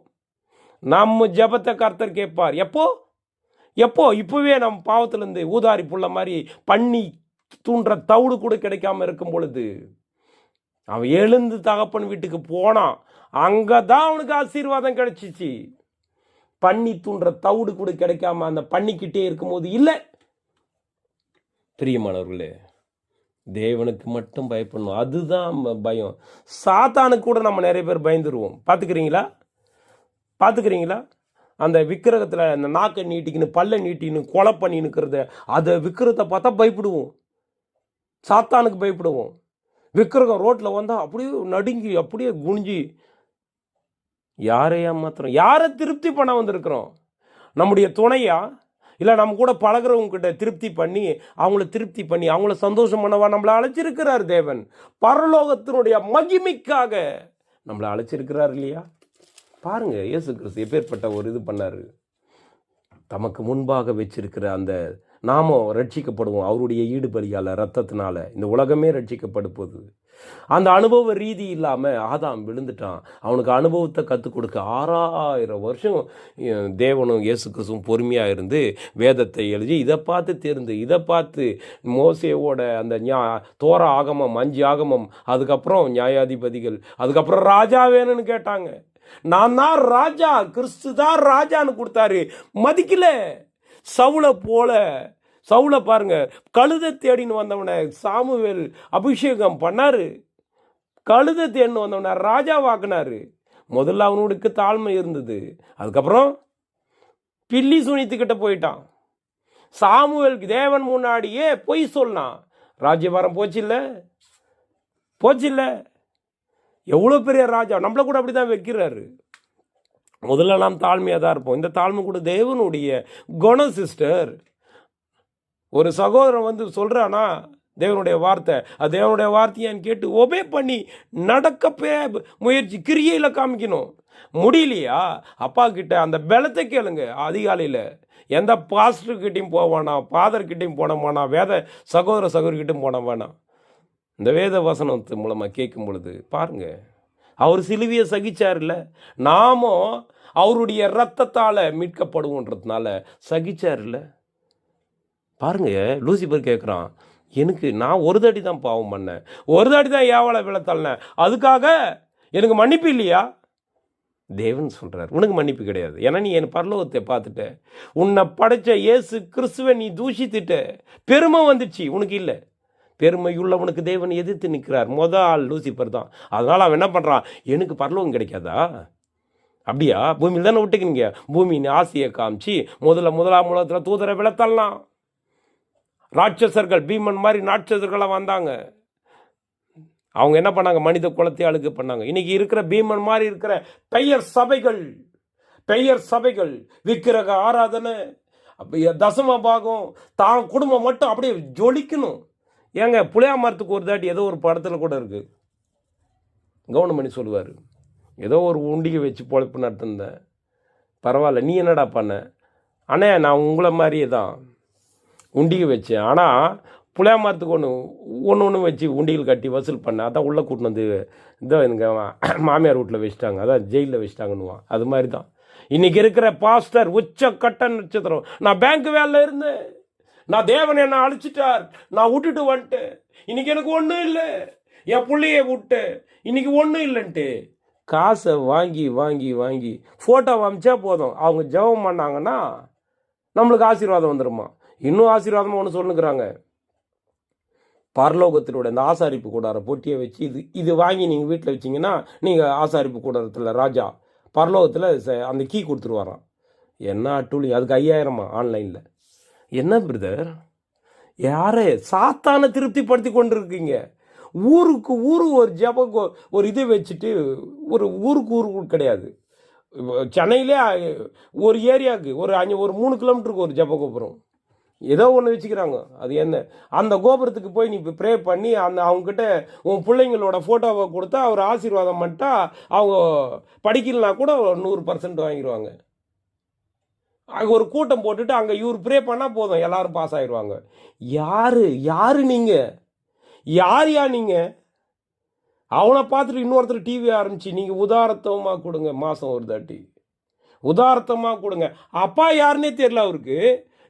நம்ம ஜபத்தை கர்த்தர் கேட்பார். இப்போவே நம்ம பாவத்திலேருந்து ஊதாரி புள்ள மாதிரி பண்ணி தூண்டுற தவுடு கூட கிடைக்காம இருக்கும் பொழுது அவன் எழுந்து தகப்பன் வீட்டுக்கு போனான். அங்கே தான் அவனுக்கு ஆசீர்வாதம் கிடைச்சிச்சு. பண்ணி தூண்டுற தவுடு கூட கிடைக்காம அந்த பண்ணிக்கிட்டே இருக்கும்போது இல்லை. பிரியமானவர்களே, தேவனுக்கு மட்டும் பயப்படணும். அதுதான் பயம். சாத்தானுக்கு கூட நம்ம நிறைய பேர் பயந்துருவோம். பார்த்துக்கிறீங்களா? அந்த விக்கிரகத்தில் அந்த நாக்கை நீட்டிக்கின்னு பல்ல நீட்டின்னு கொலை பண்ணி நிற்கிறத, அதை விக்கிரகத்தை பார்த்தா பயப்படுவோம். சாத்தானுக்கு பயப்படுவோம். விக்கிரகம் ரோட்டில் வந்தால் அப்படியே நடுங்கி அப்படியே குனிஞ்சி, யாரையா மாத்திரம் யாரை திருப்தி பண்ண வந்திருக்கிறோம்? நம்முடைய துணையா, இல்லை நம்ம கூட பழகிறவங்க கிட்ட திருப்தி பண்ணி அவங்கள சந்தோஷம் பண்ணவா நம்மளை அழைச்சிருக்கிறார் தேவன்? பரலோகத்தினுடைய மகிமைக்காக நம்மளை அழைச்சிருக்கிறார் இல்லையா? பாருங்க, இயேசு கிறிஸ்து எப்பேற்பட்ட ஒரு இது பண்ணாரு. தமக்கு முன்பாக வச்சிருக்கிற அந்த நாமும் ரட்சிக்கப்படுவோம் அவருடைய ஈடுபலியால், ரத்தத்தினால. இந்த உலகமே ரட்சிக்கப்படுவது அந்த அனுபவ ரீதி இல்லாமல் ஆதாம் விழுந்துட்டான். அவனுக்கு அனுபவத்தை கற்றுக் கொடுக்க 6000 வருஷம் தேவனும் இயேசு கிறிஸ்துவும் பொறுமையாக இருந்து வேதத்தை எழுதி இதை பார்த்து மோசேவோட அந்த தோரா ஆகமம் 5 ஆகமம், அதுக்கப்புறம் நியாயாதிபதிகள், அதுக்கப்புறம் ராஜா வேணும்னு கேட்டாங்க. நான் தான் ராஜா, கிறிஸ்து தான் ராஜான்னு கொடுத்தாரு. மதிக்கல. சவுலை பாருங்க, கழுதை தேடின்னு வந்தவனை சாமுவேல் அபிஷேகம் பண்ணாரு. கழுதை தேடின்னு வந்தவனை ராஜாவாக்குனாரு. முதல்ல அவனுக்கு தாழ்மை இருந்தது. அதுக்கப்புறம் பில்லி சுனித்துக்கிட்ட போயிட்டான். சாமுவேலுக்கு தேவன் முன்னாடியே பொய் சொன்னான். ராஜ்யபாரம் போச்சில்ல. எவ்வளோ பெரிய ராஜா, நம்மளை கூட அப்படி தான் வைக்கிறாரு. முதல்ல நாம் தாழ்மையாக தான் இருப்போம். இந்த தாழ்மை கூட தேவனுடைய குணம் சிஸ்டர். ஒரு சகோதரன் வந்து சொல்கிறானா தேவனுடைய வார்த்தை, அது தேவனுடைய வார்த்தையான்னு கேட்டு ஒபே பண்ணி நடக்கப்பே முயற்சி கிரியையில் காமிக்கணும். முடியலையா, அப்பா கிட்ட அந்த பலத்தை கேளுங்க. அதிகாலையில் எந்த பாஸ்டர்கிட்டையும் போவானா, ஃபாதர்கிட்டையும் போனோமானா, வேத சகோதரிகிட்டையும் போன வேணாம். இந்த வேத வசனத்து மூலமாக கேட்கும் பொழுது பாருங்க, அவர் சிலுவையை சகிச்சார்ல, நாமும் அவருடைய இரத்தத்தால் மீட்கப்படுவோன்றதுனால சகிச்சார்ல. பாருங்க, லூசிபர் கேட்குறான், நான் ஒரு தாட்டி தான் பாவம் பண்ணேன், ஒரு தாட்டி தான் ஏவாளை விளத்தல்னேன், அதுக்காக எனக்கு மன்னிப்பு இல்லையா? தேவன் சொல்கிறார், உனக்கு மன்னிப்பு கிடையாது. ஏன்னா நீ என் பரலோகத்தை பார்த்துட்ட, உன்னை படைச்ச இயேசு கிறிஸ்துவை நீ தூஷித்துட்ட, பெருமை வந்துடுச்சு. உனக்கு இல்லை. பெருமையுள்ளவனுக்கு தேவன் எதிர்த்து நிற்கிறார். ஆள் லூசிபர் தான். அதனால் அவன் என்ன பண்ணுறான், எனக்கு பரலோகம் கிடைக்காதா? அப்படியா? பூமியில் தானே விட்டுக்கிங்க. பூமியின் ஆசையை காமிச்சு முதலாம் உலகத்தில் தூதரை விளத்தலாம். ராட்சசர்கள், பீமன் மாதிரி ராட்சசர்களாக வந்தாங்க. அவங்க என்ன பண்ணாங்க, மனித குலத்தை அழுக்கு பண்ணாங்க. இன்னைக்கு இருக்கிற பீமன் மாதிரி இருக்கிற பெயர் சபைகள் விக்கிரக ஆராதனை, தசம பாகம், தான் குடும்பம் மட்டும் அப்படியே ஜொலிக்கணும். ஏங்க, புளியா மரத்துக்கு ஒரு தாட்டி ஏதோ ஒரு படத்தில் கூட இருக்குது, கவனம் பண்ணி சொல்லுவார், ஏதோ ஒரு உண்டிகை வச்சு பொழைப்பு நடத்துனேன், பரவாயில்ல, நீ என்னடா பண்ண? அண்ணே, நான் உங்களை மாதிரியே தான் உண்டிகை வச்சேன், ஆனால் புளியா மரத்துக்கு ஒன்று வச்சு உண்டிகள் கட்டி வசூல் பண்ணேன், அதான் உள்ளே கூட்டின்னு வந்து இதோ எனக்கு மாமியார் வீட்டில் வச்சுட்டாங்க, அதான் ஜெயிலில் வச்சுட்டாங்கன்னுவான். அது மாதிரி தான் இன்றைக்கி இருக்கிற பாஸ்டர். உச்சக்கட்ட நட்சத்திரம். நான் பேங்க் வேலையில் இருந்தேன், நான் தேவன் என்னை அழிச்சிட்டார், நான் விட்டுட்டு வந்துட்டேன், இன்னைக்கு எனக்கு ஒன்றும் இல்லை, என் பிள்ளைய விட்டு இன்னைக்கு ஒன்றும் இல்லைன்ட்டு காசை வாங்கி ஃபோட்டோ அமிச்சா போதும், அவங்க ஜெபம் பண்ணாங்கன்னா நம்மளுக்கு ஆசீர்வாதம் வந்துடுமா? இன்னும் ஆசீர்வாதமாக ஒன்று சொல்லுங்கிறாங்க, பரலோகத்தினோட இந்த ஆசாரிப்பு கூடார போட்டியை வச்சு இது வாங்கி நீங்கள் வீட்டில் வச்சிங்கன்னா நீங்கள் ஆசாரிப்பு கூடாரத்தில் ராஜா பரலோகத்தில் அந்த கீ கொடுத்துருவாராம். என்ன அட்டூழி, அதுக்கு 5000 ஆன்லைனில். என்ன பிரதர், யாரை சாத்தானை திருப்திப்படுத்தி கொண்டு இருக்கீங்க? ஊருக்கு ஊரு ஒரு ஜபம் ஒரு இது வச்சுட்டு, ஒரு ஊருக்கு கிடையாது. சென்னையிலே ஒரு ஏரியாவுக்கு ஒரு 3 கிலோமீட்டருக்கு ஒரு ஜப கோபுரம் ஏதோ ஒன்று வச்சுக்கிறாங்க. அது என்ன, அந்த கோபுரத்துக்கு போய் நீ ப்ரே பண்ணி அவங்கக்கிட்ட உன் பிள்ளைங்களோட ஃபோட்டோவை கொடுத்தா அவர் ஆசீர்வாதம் பண்ணிட்டா அவங்க படிக்கலனா கூட 100% வாங்கிடுவாங்க. அங்கே ஒரு கூட்டம் போட்டுட்டு அங்கே இவர் ப்ரே பண்ணால் போதும், எல்லாரும் பாஸ் ஆகிடுவாங்க. யாரு நீங்கள்? யாரையா நீங்கள்? அவனை பார்த்துட்டு இன்னொருத்தர் டிவி ஆரம்பிச்சு நீங்கள் உதாரத்தமாக கொடுங்க, மாதம் ஒரு தாட்டி உதாரத்தமாக கொடுங்க. அப்பா யாருன்னே தெரியல அவருக்கு,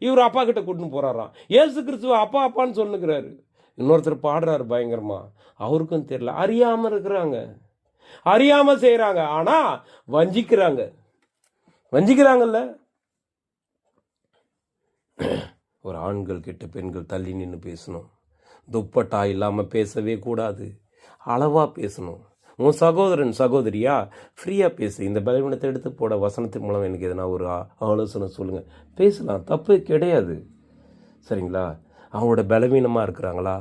இவர் அப்பா கிட்ட கூட்டின்னு போகிறாராம். ஏசு கிறிஸ்துவ அப்பா அப்பான்னு சொல்லுங்கிறாரு. இன்னொருத்தர் பாடுறாரு பயங்கரமா, அவருக்கும் தெரியல. அறியாமல் இருக்கிறாங்க, அறியாமல் செய்கிறாங்க, ஆனால் வஞ்சிக்கிறாங்கல்ல. ஒரு ஆண்கள் கிட்ட பெண்கள் தள்ளி நின்று பேசணும். துப்பட்டா இல்லாமல் பேசவே கூடாது. அளவாக பேசணும். உன் சகோதரன் சகோதரியா ஃப்ரீயாக பேசு. இந்த பலவீனத்தை எடுத்து போட வசனத்தின் மூலம் எனக்கு எதனா ஒரு ஆலோசனை சொல்லுங்கள், பேசலாம், தப்பு கிடையாது. சரிங்களா? அவங்களோட பலவீனமாக இருக்கிறாங்களா,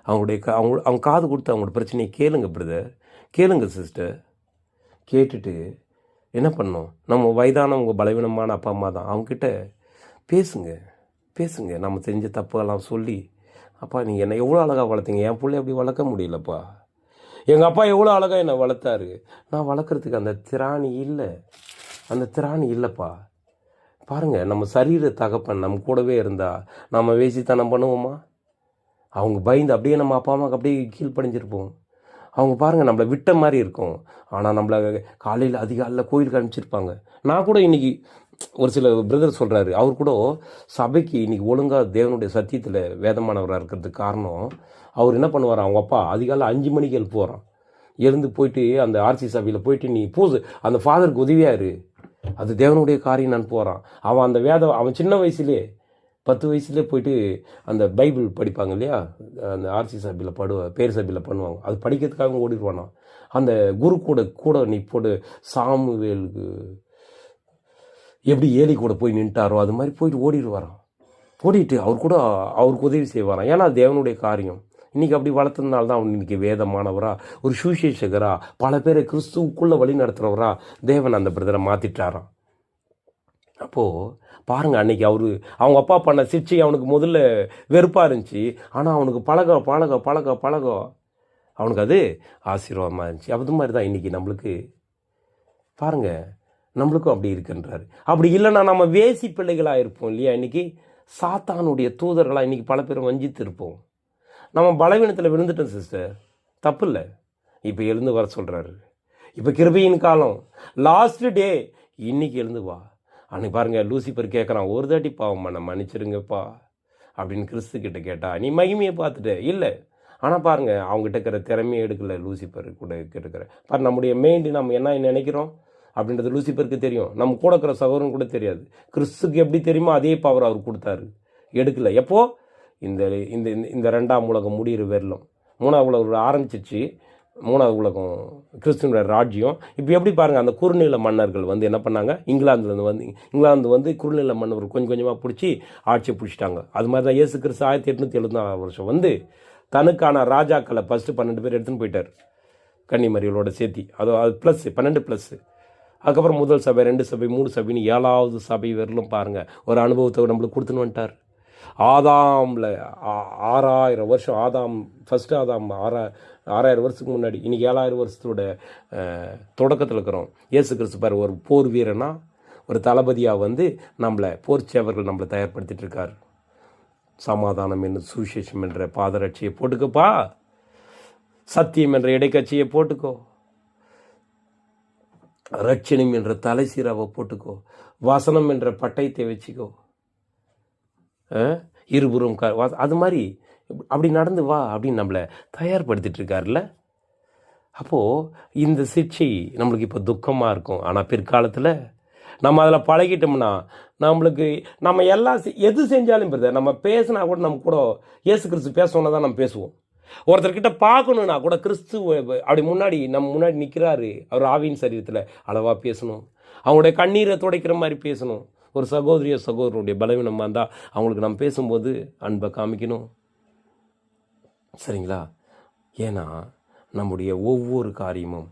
அவங்க காது கொடுத்து அவங்களோட பிரச்சனையை கேளுங்க பிரதர், கேளுங்க சிஸ்டர். கேட்டுட்டு என்ன பண்ணணும், நம்ம வயதானவங்க பலவீனமான அப்பா அம்மா தான், அவங்கக்கிட்ட பேசுங்க. நம்ம தெரிஞ்ச தப்புகள்லாம் சொல்லி, அப்பா நீங்கள் என்னை எவ்வளோ அழகாக வளர்த்தீங்க, என் பிள்ளை அப்படி வளர்க்க முடியலப்பா. எங்கள் அப்பா எவ்வளோ அழகாக என்னை வளர்த்தாரு, நான் வளர்க்குறதுக்கு அந்த திராணி இல்லைப்பா. பாருங்கள், நம்ம சரீர தகப்பன் நம்ம கூடவே இருந்தால் நம்ம வேசித்தனம் பண்ணுவோமா? அவங்க பயந்து அப்படியே நம்ம அப்பா அம்மாவுக்கு அப்படியே கீழ்ப்படிஞ்சிருப்போம். அவங்க பாருங்கள் நம்மளை விட்ட மாதிரி இருக்கும். ஆனால் நம்மளை காலையில் அதிகாலையில் கோயிலுக்கு அனுப்பிச்சிருப்பாங்க. நான் கூட இன்றைக்கி ஒரு சில பிரதர் சொல்கிறாரு, அவர் கூட சபைக்கு இன்றைக்கி ஒழுங்காக தேவனுடைய சத்தியத்தில் வேதமானவராக இருக்கிறதுக்கு காரணம், அவர் என்ன பண்ணுவார், அவங்க அப்பா அதிகாலை 5 மணிக்கு எழுந்து போயிட்டு அந்த ஆர்சி சபையில் போயிட்டு நீ அந்த ஃபாதருக்கு உதவியாரு, அது தேவனுடைய காரியம் நான் போகிறான். அவன் சின்ன வயசுலே 10 வயசுலேயே போயிட்டு அந்த பைபிள் படிப்பாங்க இல்லையா, அந்த ஆர்சி சபையில் பேர் சபையில் பண்ணுவாங்க, அது படிக்கிறதுக்காக ஓடிடுவானா. அந்த குரு கூட நீ போட்டு சாமுவேலுக்கு எப்படி ஏலி கூட போய் நின்ட்டாரோ அது மாதிரி போயிட்டு ஓடிட்டு அவருக்கு உதவி செய்வாராம். ஏன்னா தேவனுடைய காரியம். இன்றைக்கி அப்படி வளர்த்ததுனால தான் அவன் இன்றைக்கி வேதமானவரா, ஒரு சுவிசேஷகரா, பல பேரை கிறிஸ்துவுக்குள்ளே வழி நடத்துகிறவரா தேவன் அந்த பிரதரை மாற்றிட்டாராம். அப்போது பாருங்கள், அன்றைக்கி அவங்க அப்பா பண்ண சிக்ஷை அவனுக்கு முதல்ல வெறுப்பாக இருந்துச்சு. ஆனால் அவனுக்கு பழக அவனுக்கு அது ஆசீர்வாதமாக இருந்துச்சு. அது மாதிரி தான் இன்றைக்கி நம்மளுக்கு பாருங்கள், நம்மளுக்கும் அப்படி இருக்குன்றாரு. அப்படி இல்லைன்னா நம்ம வேசி பிள்ளைகளாக இருப்போம் இல்லையா? இன்றைக்கி சாத்தானுடைய தூதர்களாக இன்றைக்கி பல பேர் வஞ்சித்து இருப்போம். நம்ம பலவீனத்தில் விழுந்துட்டோம் சிஸ்டர், தப்பு இல்லை. இப்போ எழுந்து வர சொல்கிறாரு. இப்போ கிருபையின் காலம், லாஸ்ட் டே, இன்றைக்கி எழுந்து வா. அன்னைக்கு பாருங்கள், லூசிபர் கேட்குறான், ஒரு தாட்டி பாவம் பண்ண மன்னிச்சிருங்கப்பா அப்படின்னு கிறிஸ்து கிட்ட கேட்டா, நீ மகிமையை பார்த்துட்டு இல்லை. ஆனால் பாருங்கள், அவங்ககிட்ட இருக்கிற திறமையை எடுக்கலை லூசிபர் கூட இருக்கிற பாரு. நம்முடைய மெயின்டு நம்ம என்ன நினைக்கிறோம் அப்படின்றது லூசிபருக்கு தெரியும், நம்ம கூட இருக்கிற சகோதரன் கூட தெரியாது. கிறிஸ்துக்கு எப்படி தெரியுமோ அதே பவர் அவர் கொடுத்தாரு, எடுக்கலை. எப்போ இந்த இந்த இந்த 2ஆம் உலகம் முடிகிற வரலும், 3ஆவது உலகம் ஆரம்பிச்சிச்சு. 3ஆவது உலகம் கிறிஸ்துவனுடைய ராஜ்யம். இப்போ எப்படி பாருங்கள், அந்த குறுநில மன்னர்கள் என்ன பண்ணாங்க, இங்கிலாந்து வந்து குறுநில மன்னர்கள் கொஞ்சம் கொஞ்சமாக பிடிச்சி ஆட்சியை பிடிச்சிட்டாங்க. அது மாதிரி தான் இயேசு கிறிஸ்து 1874 தனக்கான ராஜாக்களை ஃபஸ்ட்டு 12 பேர் எடுத்துன்னு போயிட்டார், கன்னிமரிகளோட சேர்த்தி. அது ப்ளஸ் 12+. அதுக்கப்புறம் முதல் சபை, 2 சபை, 3 சபைன்னு 7ஆவது சபை வரலும் பாருங்கள் ஒரு அனுபவத்தை நம்மளுக்கு கொடுத்துன்னு வந்துட்டார். ஆதாமில் 6000 வருஷம், ஃபஸ்ட்டு ஆதாம் 6000 வருஷத்துக்கு முன்னாடி, இன்றைக்கி 7000 வருஷத்தோட தொடக்கத்தில் இருக்கிறோம். இயேசு கிறிஸ்து பாரு, ஒரு போர் வீரனா, ஒரு தளபதியாக நம்மளை போர்ச்சேவர்கள் நம்மளை தயார்படுத்திட்டு இருக்கார். சமாதானம் என்ற சுவிசேஷம் என்ற பாதரட்சியை போட்டுக்கப்பா, சத்தியம் என்ற இடைக்கட்சியை போட்டுக்கோ, ரட்சணம் என்ற தலை சீராவை போட்டுக்கோ, வசனம் என்ற பட்டயத்தை வச்சுக்கோ, இருபுறம் அது மாதிரி அப்படி நடந்து வா அப்படின்னு நம்மளை தயார்படுத்திட்டு இருக்காருல்ல. அப்போது இந்த சிக்ஷை நம்மளுக்கு இப்போ துக்கமாக இருக்கும். ஆனால் பிற்காலத்தில் நம்ம அதில் பழகிட்டோம்னா நம்ம எல்லாம் எது செஞ்சாலும் பிரதர், நம்ம பேசினா கூட நம்ம கூட இயேசு கிறிஸ்து பேசணுன்னா தான் நம்ம பேசுவோம். ஒருத்தர்கிட்ட பார்க்கணுன்னா கூட கிறிஸ்து அப்படி நம்ம முன்னாடி நிற்கிறாரு, அவர் ஆவியின் சரீரத்தில் அளவாக பேசணும். அவங்களுடைய கண்ணீரை துடைக்கிற மாதிரி பேசணும். ஒரு சகோதரனுடைய பலவீனமாக இருந்தால் அவங்களுக்கு நம்ம பேசும்போது அன்பை காமிக்கணும். சரிங்களா? ஏன்னா நம்முடைய ஒவ்வொரு காரியமும்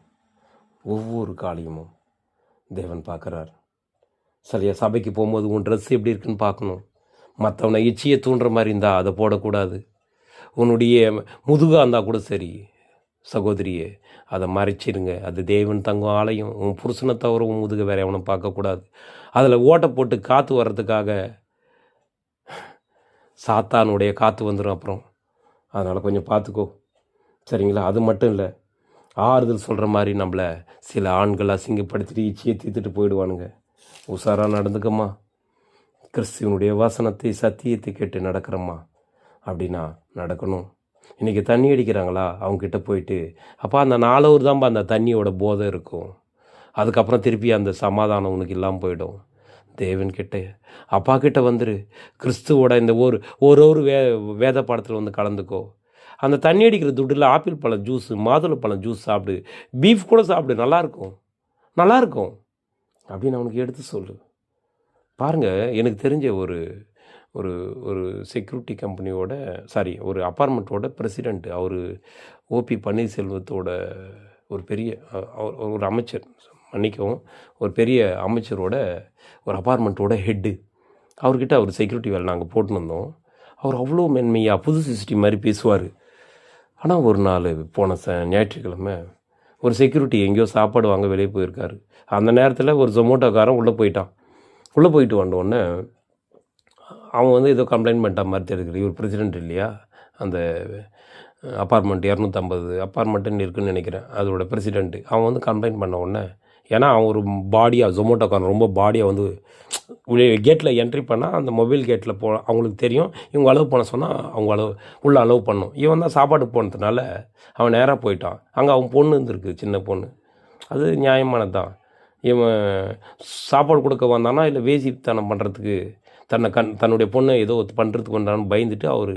தேவன் பார்க்குறார். சரியா? சபைக்கு போகும்போது உன் ட்ரெஸ் எப்படி இருக்குன்னு பார்க்கணும். மற்றவனை இச்சையை தூண்டுற மாதிரி இருந்தால் அதை போடக்கூடாது. உன்னுடைய முதுகாக இருந்தால் கூட சரி சகோதரியே, அதை மறைச்சிருங்க. அது தேவன் தங்கும் ஆலயம். உன் புருஷனை தவிர உன் முதுக வேற எவனும் பார்க்கக்கூடாது. அதில் ஓட்டை போட்டு காற்று வர்றதுக்காக சாத்தானுடைய காற்று வந்துடும் அப்புறம். அதனால் கொஞ்சம் பார்த்துக்கோ. சரிங்களா? அது மட்டும் இல்லை, ஆறுதல் சொல்கிற மாதிரி நம்மளை சில ஆண்கள் அசிங்கப்படுத்திட்டு இச்சையை தீர்த்துட்டு போயிடுவானுங்க. உஷாராக நடந்துக்கம்மா. கிறிஸ்துவனுடைய வசனத்தை சத்தியத்தை கேட்டு நடக்கிறம்மா அப்படின்னா நடக்கணும். இன்றைக்கி தண்ணி அடிக்கிறாங்களா, அவங்கக்கிட்ட போயிட்டு அப்போ அந்த 4 hour தான்ப்பா அந்த தண்ணியோட போதை இருக்கும். அதுக்கப்புறம் திருப்பி அந்த சமாதானம் உனக்கு இல்லாமல் போயிடும். தேவன்கிட்ட அப்பா கிட்ட வந்துரு. கிறிஸ்துவோட இந்த ஒரு வேத பாடத்தில் வந்து கலந்துக்கோ. அந்த தண்ணி அடிக்கிற துட்டில் ஆப்பிள் பழம் ஜூஸ், மாதுளை பழம் ஜூஸ் சாப்பிடு, பீஃப் கூட சாப்பிடு, நல்லாயிருக்கும் அப்படின்னு அவனுக்கு எடுத்து சொல்லு. பாருங்கள், எனக்கு தெரிஞ்ச ஒரு ஒரு ஒரு செக்யூரிட்டி கம்பெனியோட ஒரு அப்பார்ட்மெண்ட்டோட பிரசிடெண்ட், அவர் ஓபி பன்னீர்செல்வத்தோட ஒரு பெரிய ஒரு அமைச்சர், மன்னிக்கவும், ஒரு பெரிய அமைச்சரோட ஒரு அப்பார்ட்மெண்ட்டோட ஹெட்டு. அவர்கிட்ட அவர் செக்யூரிட்டி வேலை நாங்கள் போட்டுன்னு வந்தோம். அவர் அவ்வளோ மென்மையாக புது சிஸ்டி மாதிரி பேசுவார். ஆனால் ஒரு நாள் போன ஞாயிற்றுக்கிழமை ஒரு செக்யூரிட்டி எங்கேயோ சாப்பாடு வாங்க வெளியே போயிருக்காரு. அந்த நேரத்தில் ஒரு ஜொமோட்டோக்காரன் உள்ளே போயிட்டு வந்தோடனே அவன் வந்து ஏதோ கம்ப்ளைண்ட் பண்ணிட்ட மாதிரி தெரியுது. இவர் பிரசிடெண்ட் இல்லையா, அந்த அப்பார்ட்மெண்ட் 250 அப்பார்ட்மெண்ட்டுன்னு இருக்குதுன்னு நினைக்கிறேன், அதோட பிரசிடெண்ட்டு. அவன் வந்து கம்ப்ளைண்ட் பண்ண உடனே, ஏன்னா அவன் ஒரு பாடியாக ஜொமோட்டோக்காரன் ரொம்ப பாடியாக வந்து கேட்டில் என்ட்ரி பண்ணால் அந்த மொபைல் கேட்டில் அவங்களுக்கு தெரியும் இவங்க அளவு பண்ண சொன்னால் அவங்க உள்ளே அளவு பண்ணணும். இவன் தான் சாப்பாடு போனதுனால அவன் நேராக போயிட்டான். அங்கே அவன் பொண்ணு இருந்திருக்கு, சின்ன பொண்ணு. அது நியாயமானது தான். இவன் சாப்பாடு கொடுக்க வந்தானா இல்லை வேசித்தனம் பண்ணுறதுக்கு தன்னுடைய பொண்ணை ஏதோ பண்ணுறதுக்கு வந்தான்னு பயந்துட்டு அவர்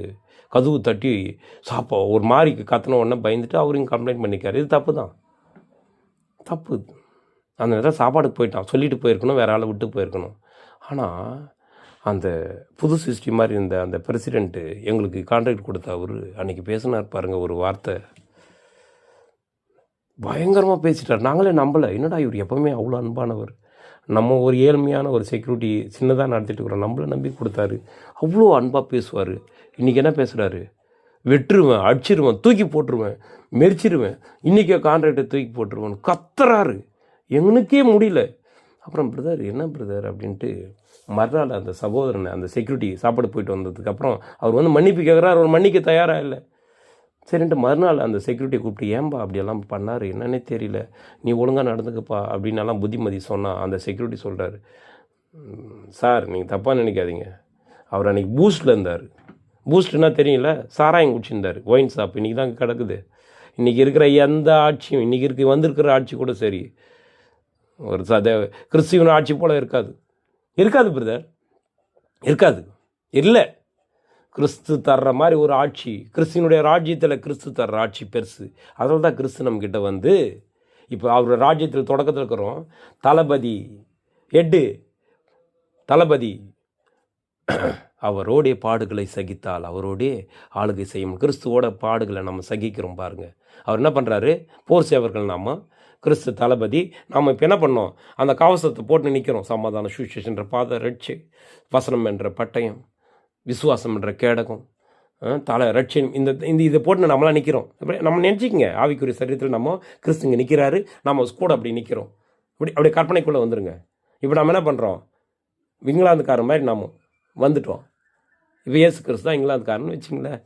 கதவு தட்டி ஒரு மாதிரி கத்தின உடனே பயந்துட்டு அவரையும் கம்ப்ளைண்ட் பண்ணிக்கார். இது தப்பு. அந்த நேரத்தில் சாப்பாடுக்கு போயிட்டான், சொல்லிட்டு போயிருக்கணும், வேறு ஆளை விட்டு போயிருக்கணும். ஆனால் அந்த புது சிஸ்டி மாதிரி இருந்த அந்த பிரசிடெண்ட்டு எங்களுக்கு கான்ட்ராக்ட் கொடுத்த அவர் அன்றைக்கி பேசினார் பாருங்கள், ஒரு வார்த்தை பயங்கரமாக பேசிட்டார். நாங்களே நம்பலை, என்னடா இவர் எப்போவுமே அவ்வளோ அன்பானவர், நம்ம ஒரு ஏழ்மையான ஒரு செக்யூரிட்டி சின்னதாக நடத்திட்டு இருக்கிறோம், நம்மளை நம்பி கொடுத்தாரு, அவ்வளோ அன்பாக பேசுவார். இன்றைக்கி என்ன பேசுகிறாரு, வெட்டுருவேன், அடிச்சிருவேன், தூக்கி போட்டுருவேன், மெரிச்சிருவேன், இன்றைக்கே கான்ட்ராக்டை தூக்கி போட்டுருவேன் கத்துறாரு. எங்களுக்கே முடியல. அப்புறம் பிரதர் என்ன பிரதர் அப்படின்ட்டு மறுநாள் அந்த சகோதரனை, அந்த செக்யூரிட்டி சாப்பாடு போயிட்டு வந்ததுக்கப்புறம் அவர் வந்து மன்னிப்பு கேட்குறாரு. அவர் மன்னிக்க தயாராக இல்லை. சரின்ட்டு மறுநாள் அந்த செக்யூரிட்டியை கூப்பிட்டு, ஏன்பா அப்படியெல்லாம் பண்ணார், என்னன்னே தெரியல, நீ ஒழுங்காக நடந்துக்கப்பா அப்படின்னலாம் புத்திமதி சொன்னால் அந்த செக்யூரிட்டி சொல்கிறாரு, சார் நீங்கள் தப்பாக நினைக்காதீங்க, அவர் அன்றைக்கி பூஸ்ட்டில் இருந்தார். பூஸ்ட்னா தெரியல, சாராயம் குடிச்சிருந்தார், ஒயின் ஷாப். இன்றைக்கி தான் கிடக்குது. இன்றைக்கி இருக்கிற எந்த ஆட்சியும், இன்றைக்கி வந்திருக்கிற ஆட்சி கூட சரி ஒரு கிறிஸ்துவ ஆட்சி போல் இருக்காது பிரதர், இல்லை. கிறிஸ்து தர்ற மாதிரி ஒரு ஆட்சி, கிறிஸ்துவனுடைய ராஜ்யத்தில் கிறிஸ்து தர்ற ஆட்சி பெருசு. அதனால தான் கிறிஸ்து நம்மக்கிட்ட வந்து இப்போ அவர் ராஜ்யத்தில் தொடக்கத்தில் இருக்கிறோம். தளபதி அவரோடைய பாடுகளை சகித்தால் அவரோடைய ஆளுகை செய்யும். கிறிஸ்துவோட பாடுகளை நம்ம சகிக்கிறோம் பாருங்கள். அவர் என்ன பண்ணுறாரு, போர் சேவர்கள் நாம, கிறிஸ்து தளபதி. நாம் இப்போ என்ன பண்ணோம், அந்த கவசத்தை போட்டு நிற்கிறோம். சமாதான சுவிசேஷன்ற பாத ரட்சை, வசனம் என்ற பட்டயம், விசுவாசம் என்ற கேடகம், ரட்சன், இந்த இதை போட்டு நம்மளாம் நிற்கிறோம். நம்ம நினச்சிக்கங்க, ஆவிக்குரிய சரீரத்தில் நம்ம கிறிஸ்துங்க நிற்கிறாரு, நம்ம கூட அப்படி நிற்கிறோம். அப்படியே கற்பனைக்குள்ளே வந்துடுங்க. இப்போ நம்ம என்ன பண்ணுறோம், இங்கிலாந்துக்காரன் மாதிரி நாம் வந்துட்டோம். இப்போ இயேசு கிறிஸ்து தான் இங்கிலாந்துக்காரன்னு வச்சுங்களேன்,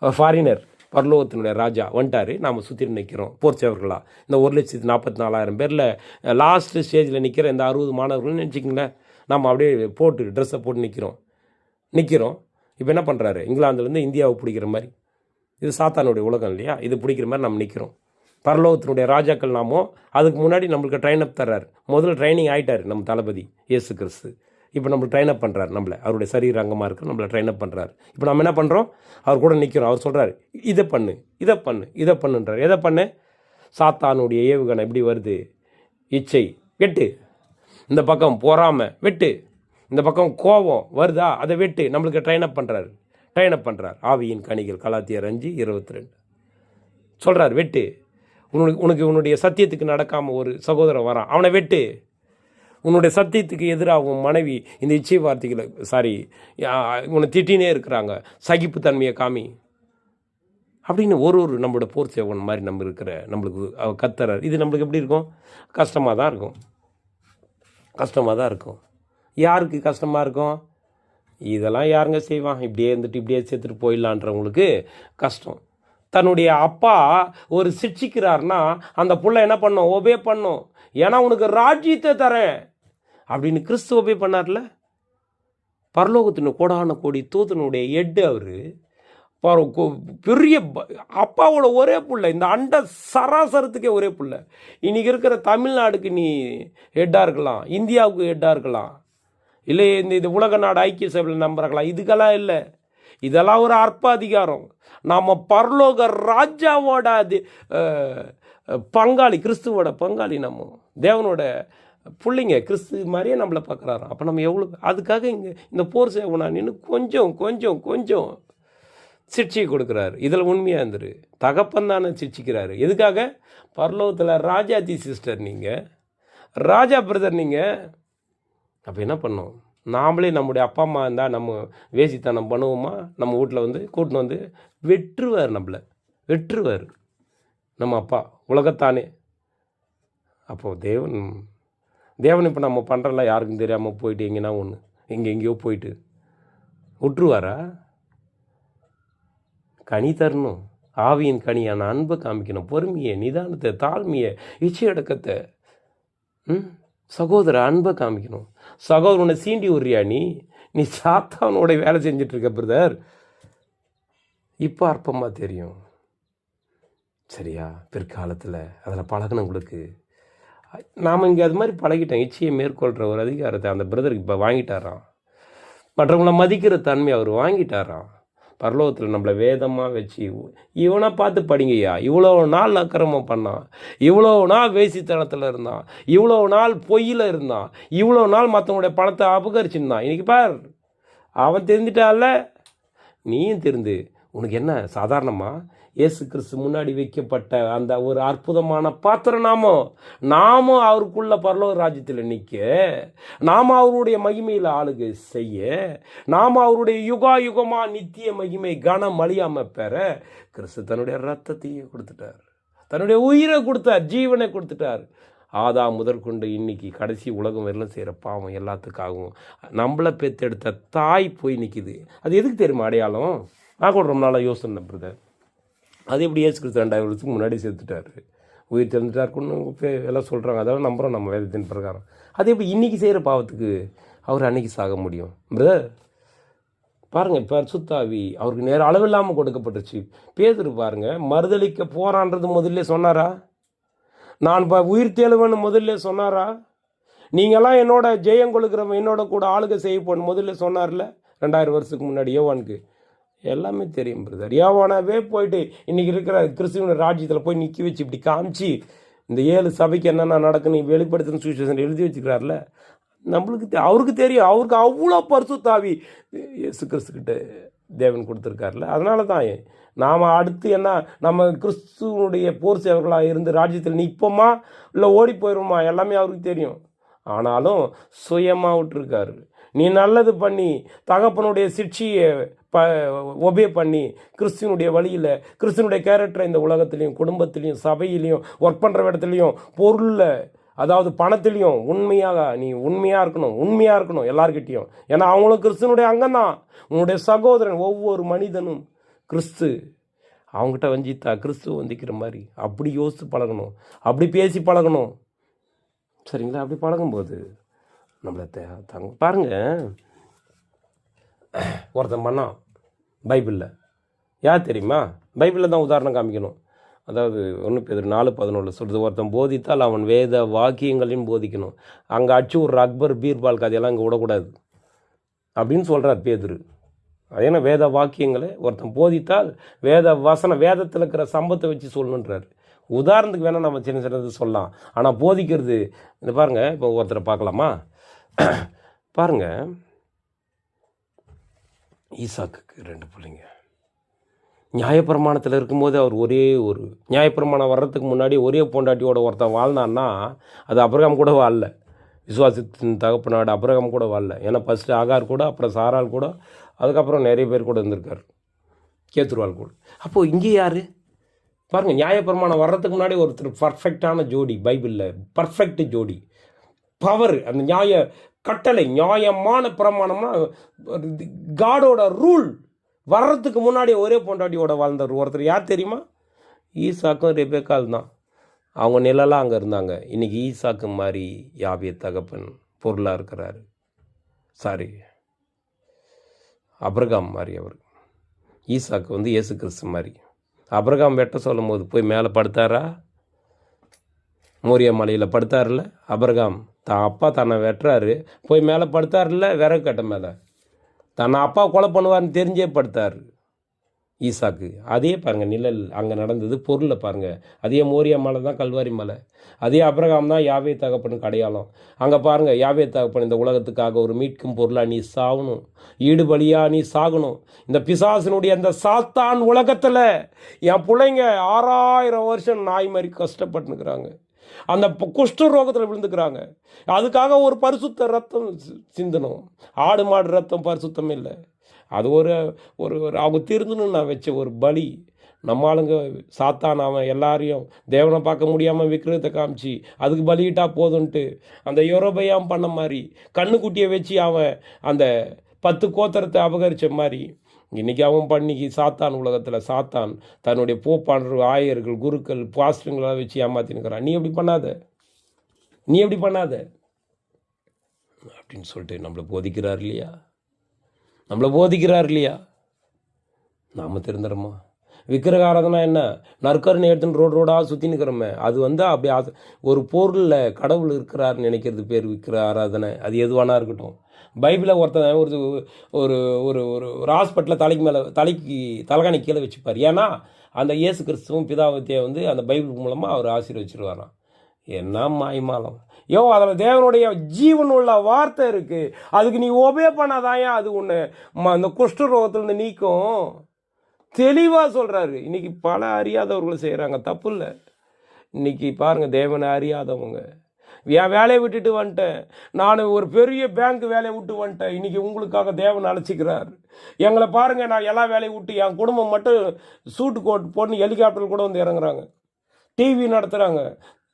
ஃபாரினர், பரலோகத்தினுடைய ராஜா வந்துட்டார், நாம் சுற்றி நிற்கிறோம் போர் சேவர்களாக. இந்த 1,44,000 பேரில் லாஸ்ட்டு ஸ்டேஜில் நிற்கிற இந்த 60 மாணவர்கள்னு நினச்சிக்கிங்களேன். நம்ம அப்படியே போட்டு ட்ரெஸ்ஸை போட்டு நிற்கிறோம். இப்போ என்ன பண்ணுறாரு, இங்கிலாந்துலேருந்து இந்தியாவை பிடிக்கிற மாதிரி, இது சாத்தானுடைய உலகம் இல்லையா, இது பிடிக்கிற மாதிரி நம்ம நிற்கிறோம். பரலோகத்தினுடைய ராஜாக்கள் நாமோ, அதுக்கு முன்னாடி நம்மளுக்கு ட்ரைன் அப் தர்றாரு. முதல்ல ட்ரைனிங் ஆகிட்டார் நம்ம தளபதி இயேசு கிறிஸ்து. இப்போ நம்மளுக்கு ட்ரைன் அப் பண்ணுறாரு, நம்மளை அவருடைய சரீர அங்கமாக இருக்கிற நம்மளை ட்ரைன் அப் பண்ணுறாரு. இப்போ நம்ம என்ன பண்ணுறோம், அவர் கூட நிற்கிறோம். அவர் சொல்கிறாரு, இதை பண்ணுன்றார். எதை பண்ணு, சாத்தானுடைய ஏவுகணை எப்படி வருது, இச்சை வெட்டு, இந்த பக்கம் பொறாமை வெட்டு, இந்த பக்கம் கோபம் வருதா, அதை வெட்டு. நம்மளுக்கு ட்ரெயின் அப் பண்ணுறார். ஆவியின் கனிகள் கலாத்தியர் 5:22 சொல்கிறார், வெட்டு. உனக்கு உன்னுடைய சத்தியத்துக்கு நடக்காமல் ஒரு சகோதரன் வரான், அவனை வெட்டு. உன்னுடைய சத்தியத்துக்கு எதிராக உன் மனைவி இந்த இச்சை வார்த்தைகளை உன்னை திட்டினே இருக்கிறாங்க, சகிப்புத்தன்மையை காமி அப்படின்னு ஒரு நம்மளோட போர் சேவன் மாதிரி நம்மளுக்கு கத்துறாரு. இது நம்மளுக்கு எப்படி இருக்கும்? கஷ்டமாக தான் இருக்கும். யாருக்கு கஷ்டமாக இருக்கும்? இதெல்லாம் யாருங்க செய்வான்? இப்படியே இருந்துட்டு இப்படியே சேர்த்துட்டு போயிடலான்றவங்களுக்கு கஷ்டம். தன்னுடைய அப்பா ஒரு சிக்ஷிக்கிறார்னா அந்த புள்ள என்ன பண்ணும்? ஒபே பண்ணும். ஏன்னா உனக்கு ராஜ்யத்தை தரேன் அப்படின்னு கிறிஸ்து ஒபே பண்ணார்ல. பரலோகத்தின் கோடான கோடி தூதனுடைய ஹெட் அவர். பெரிய அப்பாவோட ஒரே புள்ள, இந்த அண்ட சராசரத்துக்கே ஒரே புள்ள. இன்னைக்கு இருக்கிற தமிழ்நாடுக்கு நீ ஹெட்டாக இருக்கலாம், இந்தியாவுக்கு ஹெட்டாக இருக்கலாம், இல்லை இந்த உலக நாடு ஐக்கிய சபையில் நம்புறாங்களா? இதுக்கெல்லாம் இல்லை. இதெல்லாம் ஒரு அற்ப அதிகாரம். நாம் பரலோக ராஜாவோட பங்காளி, கிறிஸ்துவோட பங்காளி. நம்ம தேவனோட பிள்ளைங்க, கிறிஸ்து மாதிரியே நம்மளை பார்க்குறாராம். அப்போ நம்ம எவ்வளோ அதுக்காக இந்த போர் சேவனான்னு கொஞ்சம் சிக்ஷை கொடுக்குறாரு. இதில் உண்மையாக இருந்துரு. தகப்பன் தானே சிக்ஷிக்கிறாரு. எதுக்காக? பரலோகத்தில் ராஜாதி சிஸ்டர் நீங்கள், ராஜா பிரதர் நீங்கள். அப்போ என்ன பண்ணோம்? நாமளே நம்முடைய அப்பா அம்மா இருந்தால் நம்ம வேசித்தனம் பண்ணுவோமா? நம்ம வீட்டில் கூட்டின்னு வெற்றுவார் நம்ம அப்பா, உலகத்தானே. அப்போது தேவன் இப்போ நம்ம பண்ணுறல யாருக்கும் தெரியாமல் போயிட்டு எங்கேனா எங்கேயோ போயிட்டு விட்டுருவாரா? கனி தரணும். ஆவியின் கனியான அன்பை காமிக்கணும், பொறுமையை, நிதானத்தை, தாழ்மையை, இச்சையடக்கத்தை. சகோதர அன்பை காமிக்கணும். சகோதரனை சீண்டி விடுறியா? நீ சாத்தானோட வேலை செஞ்சிட்ருக்க பிரதர். இப்போ அற்பமாக தெரியும், சரியா? பிற்காலத்தில் அதில் பழகணும் உங்களுக்கு. நாம் இங்கே அது மாதிரி பழகிட்டோம். இச்சையை மேற்கொள்கிற ஒரு அதிகாரத்தை அந்த பிரதருக்கு இப்போ வாங்கிட்டாராம். மற்றவங்கள மதிக்கிற தன்மை அவர் வாங்கிட்டாராம். பரலோகத்தில் நம்மளை வேதமாக வச்சு, இவனை பார்த்து படிங்கய்யா, இவ்வளோ நாள் அக்கிரமம் பண்ணான், இவ்வளோ நாள் வேசித்தனத்தில் இருந்தான், இவ்வளோ நாள் பொய்யில் இருந்தான், இவ்வளோ நாள் மற்றவங்களுடைய பணத்தை அபகரிச்சுருந்தான். இன்றைக்கி பார், அவன் தெரிஞ்சிட்டான்ல, நீயும் திருந்து. உனக்கு என்ன சாதாரணமாக இயேசு கிறிஸ்து முன்னாடி வைக்கப்பட்ட அந்த ஒரு அற்புதமான பாத்திரம் நாமும் அவருக்குள்ள பரலோக ராஜ்யத்தில் நிற்க, நாம் அவருடைய மகிமையில் ஆளுகை செய்ய, நாம் அவருடைய யுகமா நித்திய மகிமை கனம் அழியாமல் பெற கிறிஸ்து தன்னுடைய ரத்தத்தையே கொடுத்துட்டார், தன்னுடைய உயிரை கொடுத்தார், ஜீவனை கொடுத்துட்டார். ஆதாம் முதற்கொண்டு இன்னைக்கு கடைசி உலகம் வரலாம் செய்கிற பாவம் எல்லாத்துக்காகவும் நம்மளை பெற்றெடுத்த தாய் போய் நிற்கிது. அது எதுக்கு தெரியுமா? அடையாளம். நான் கூட ரொம்ப நாளாக யோசனை பிரதர், அது எப்படி இயேசு கிறிஸ்து 2000 வருஷத்துக்கு முன்னாடி சேர்த்துட்டார், உயிர் தெரிஞ்சுட்டாருக்குன்னு எல்லாம் சொல்கிறாங்க. அதெல்லாம் நம்புகிறோம் நம்ம வேதத்தின் பிரகாரம். அது எப்படி இன்றைக்கி செய்கிற பாவத்துக்கு அவர் அன்னைக்கு சாக முடியும் பிரதர்? பாருங்கள், இப்போ சுத்தாவி அவருக்கு நேரம் அளவில்லாமல் கொடுக்கப்பட்டுச்சு. பேதுரு பாருங்கள், மறுதளிக்க போகிறான்றது முதல்ல சொன்னாரா? நான் இப்போ உயிர் தேழுவேன்னு முதல்ல சொன்னாரா? நீங்கள்லாம் என்னோட ஜெயம் கொடுக்குறவன் என்னோட கூட ஆளுகை செய்ய போன்னு முதல்ல சொன்னார்ல 2000 வருஷத்துக்கு முன்னாடி யோவானுக்கு. எல்லாமே தெரியும் பிரதர். யோவானாவே போயிட்டு இன்றைக்கி இருக்கிற கிறிஸ்துவ ராஜ்யத்தில் போய் நிற்க வச்சு இப்படி காமிச்சு இந்த 7 சபைக்கு என்னென்ன நடக்குன்னு வெளிப்படுத்தின சுவிசேஷன் எழுதி வச்சுக்கிறார்ல. நம்மளுக்கு அவருக்கு தெரியும், அவருக்கு அவ்வளோ பரிசுத்தாவி இயேசு கிறிஸ்துக்கிட்ட தேவன் கொடுத்துருக்காருல. அதனால தான் நாம் அடுத்து என்ன, நம்ம கிறிஸ்துவனுடைய போர் சேவர்களாக இருந்து ராஜ்யத்தில் நிற்போமா இல்லை ஓடி போயிடுவோமா எல்லாமே அவருக்கு தெரியும். ஆனாலும் சுயமாக விட்டுருக்காரு. நீ நல்லது பண்ணி தகப்பனுடைய சிக்ஷையை ஒபே பண்ணி கிறிஸ்துவனுடைய வழியில், கிறிஸ்துவனுடைய கேரக்டரை இந்த உலகத்துலேயும் குடும்பத்துலேயும் சபையிலையும் ஒர்க் பண்ணுற இடத்துலையும் பொருளில், அதாவது பணத்துலேயும் நீ உண்மையாக இருக்கணும் எல்லார்கிட்டையும். ஏன்னா அவங்களும் கிறிஸ்துவனுடைய அங்கம்தான். உன்னுடைய சகோதரன் ஒவ்வொரு மனிதனும் கிறிஸ்து. அவங்ககிட்ட வஞ்சித்தா கிறிஸ்துவ வந்திக்கிற மாதிரி அப்படி யோசித்து பழகணும், அப்படி பேசி பழகணும், சரிங்களா? அப்படி பழகும்போது நம்மளை தாங்க. பாருங்கள், ஒருத்தன் பண்ணான் பைபிளில், யார் தெரியுமா? பைபிளில் தான் உதாரணம் காமிக்கணும். அதாவது 1 பேதுரு 4:11 சொல்கிறது, ஒருத்தன் போதித்தால் அவன் வேத வாக்கியங்களையும் போதிக்கணும். அங்கே அடிச்சு ஒரு அக்பர் பீர்பால் கதையெல்லாம் இங்கே விடக்கூடாது அப்படின்னு சொல்கிறார் பேதுரு. ஏன்னா வேத வாக்கியங்களை ஒருத்தன் போதித்தால் வேதத்தில் இருக்கிற சம்பத்தை வச்சு சொல்லணுன்றார். உதாரணத்துக்கு வேணால் நம்ம சின்னது சொல்லலாம், ஆனால் போதிக்கிறது இந்த பாருங்கள். இப்போ ஒருத்தரை பார்க்கலாமா? பாருங்க, ஈசாக்குக்கு 2 பிள்ளைங்க. நியாயப்பிரமாணத்தில் இருக்கும்போது அவர் ஒரு நியாயப்பிரமாணம் வர்றதுக்கு முன்னாடி ஒரே பொண்டாட்டியோட ஒருத்தன் வாழ்ந்தான்னா அது அபிரகாம் கூட வாழல. விசுவாசத்தின் தகப்பனாடு அபிரகாம் கூட வாழல. ஏன்னா ஃபஸ்ட்டு ஆகார் கூட, அப்புறம் சாரால் கூட, அதுக்கப்புறம் நிறைய பேர் கூட இருந்திருக்கார், கேத்துருவால் கூட. அப்போது இங்கே யார் பாருங்கள், நியாயப்பிரமாணம் வர்றதுக்கு முன்னாடி ஒருத்தர் பர்ஃபெக்டான ஜோடி பைபிளில், பர்ஃபெக்ட் ஜோடி, பவர், அந்த நியாய கட்டளை, நியாயமான பிரமாணம்னா காடோட ரூல் வர்றதுக்கு முன்னாடி ஒரே பொண்டாட்டியோட வாழ்ந்தவர் ஒருத்தர் யார் தெரியுமா? ஈசாக்கும் ரெபேக்கால் தான். அவங்க நிழலாக அங்கே இருந்தாங்க. இன்றைக்கி ஈசாக்கு மாதிரி யாவே தகப்பன் பொருளாக இருக்கிறாரு. சாரி, அபிரகாம் மாதிரி அவர். ஈசாக்கு வந்து இயேசு கிறிஸ்து மாதிரி. அபிரகாம் வெட்ட சொல்லும் போது போய் மேலே படுத்தாரா? மோரியா மலையில் படுத்தார்ல அபிரகாம். தான் அப்பா தன்னை வெட்டுறாரு, போய் மேலே படுத்தார்ல, விறகு கட்ட மேலே. தன்னை அப்பா கொலை பண்ணுவார்னு தெரிஞ்சே படுத்தார் ஈசாக்கு. அதே பாருங்கள், நிழல் அங்கே நடந்தது. பொருளை பாருங்கள், அதே மோரியா மலை தான் கல்வாரி மலை. அதே அபிரகாம் தான் யாவே தகப்பனுக்கு அடையாளம். அங்கே பாருங்கள், யாவே தகப்பன் இந்த உலகத்துக்காக ஒரு மீட்கும் பொருளாக நீ சாகணும், ஈடுபலியாக நீ சாகணும். இந்த பிசாசினுடைய அந்த சாத்தான் உலகத்தில் என் பிள்ளைங்க 6000 வருஷம் நாய் மாதிரி கஷ்டப்பட்டுனுக்குறாங்க, அந்த குஷ்ட ரோகத்தில் விழுந்துக்கிறாங்க. அதுக்காக ஒரு பரிசுத்த ரத்தம் சிந்தணும். ஆடு மாடு ரத்தம் பரிசுத்தம் இல்லை. அது ஒரு ஒரு அவங்க திருந்தணும்னு நான் வச்ச ஒரு பலி. நம்ம ஆளுங்க சாத்தான் அவன் எல்லாரையும் தேவனை பார்க்க முடியாமல் விக்கிரகத்தை காமிச்சு அதுக்கு பலியிட்டா போதுன்ட்டு அந்த யோரோபயாம் பண்ண மாதிரி கண்ணுக்குட்டியை வச்சு அவன் அந்த 10 கோத்திரத்தை அபகரித்த மாதிரி இன்றைக்கி அவன் பண்ணிக்கு சாத்தான் உலகத்தில் சாத்தான் தன்னுடைய போப்பாண்டர், ஆயர்கள், குருக்கள், பாஸ்டருங்களாம் வச்சு ஏமாத்தினுக்கிறான். நீ எப்படி பண்ணாத, நீ எப்படி பண்ணாத அப்படின்னு சொல்லிட்டு நம்மளை போதிக்கிறார் இல்லையா? நம்மளை போதிக்கிறார் இல்லையா? நாம் திருந்துறோமா? விக்கிரகாரதனா என்ன? நற்கருணை எடுத்துன்னு ரோடாக சுற்றி நிற்கிறோமே, அது வந்து அப்படி ஒரு பொருளில் கடவுள் இருக்கிறாருன்னு நினைக்கிறது பேர் விக்கிர ஆராதனை. அது எதுவானா இருக்கட்டும். பைபிளில் ஒருத்தன் ஒரு ஒரு ஒரு ஒரு ஹாஸ்பிட்டலில் தலைக்கு தலைகாணி கீழே வச்சுப்பார். ஏன்னா அந்த இயேசு கிறிஸ்துவும் பிதாவத்தையை வந்து அந்த பைபிள் மூலமாக அவர் ஆசீர்வச்சிருவாராம். என்ன மாய்மாலம்! அதில் தேவனுடைய ஜீவன் உள்ள வார்த்தை இருக்குது. அதுக்கு நீ ஒபே பண்ணாதான் அது ஒன்று அந்த குஷ்ட ரோகத்திலேருந்து நீக்கும். தெளிவாக சொல்கிறாரு. இன்றைக்கி பல அறியாதவர்கள் செய்கிறாங்க, தப்பு இல்லை. இன்றைக்கி பாருங்கள், தேவனை அறியாதவங்க என் வேலையை விட்டுட்டு வந்துட்டேன், நான் ஒரு பெரிய பேங்க் வேலையை விட்டு வந்துட்டேன், இன்றைக்கி உங்களுக்காக தேவன் அழைச்சிக்கிறார். எங்களை பாருங்கள், நான் எல்லா வேலையை விட்டு என் குடும்பம் மட்டும் சூட்டு கோட் போட்டு ஹெலிகாப்டர் கூட வந்து இறங்குறாங்க, டிவி நடத்துகிறாங்க.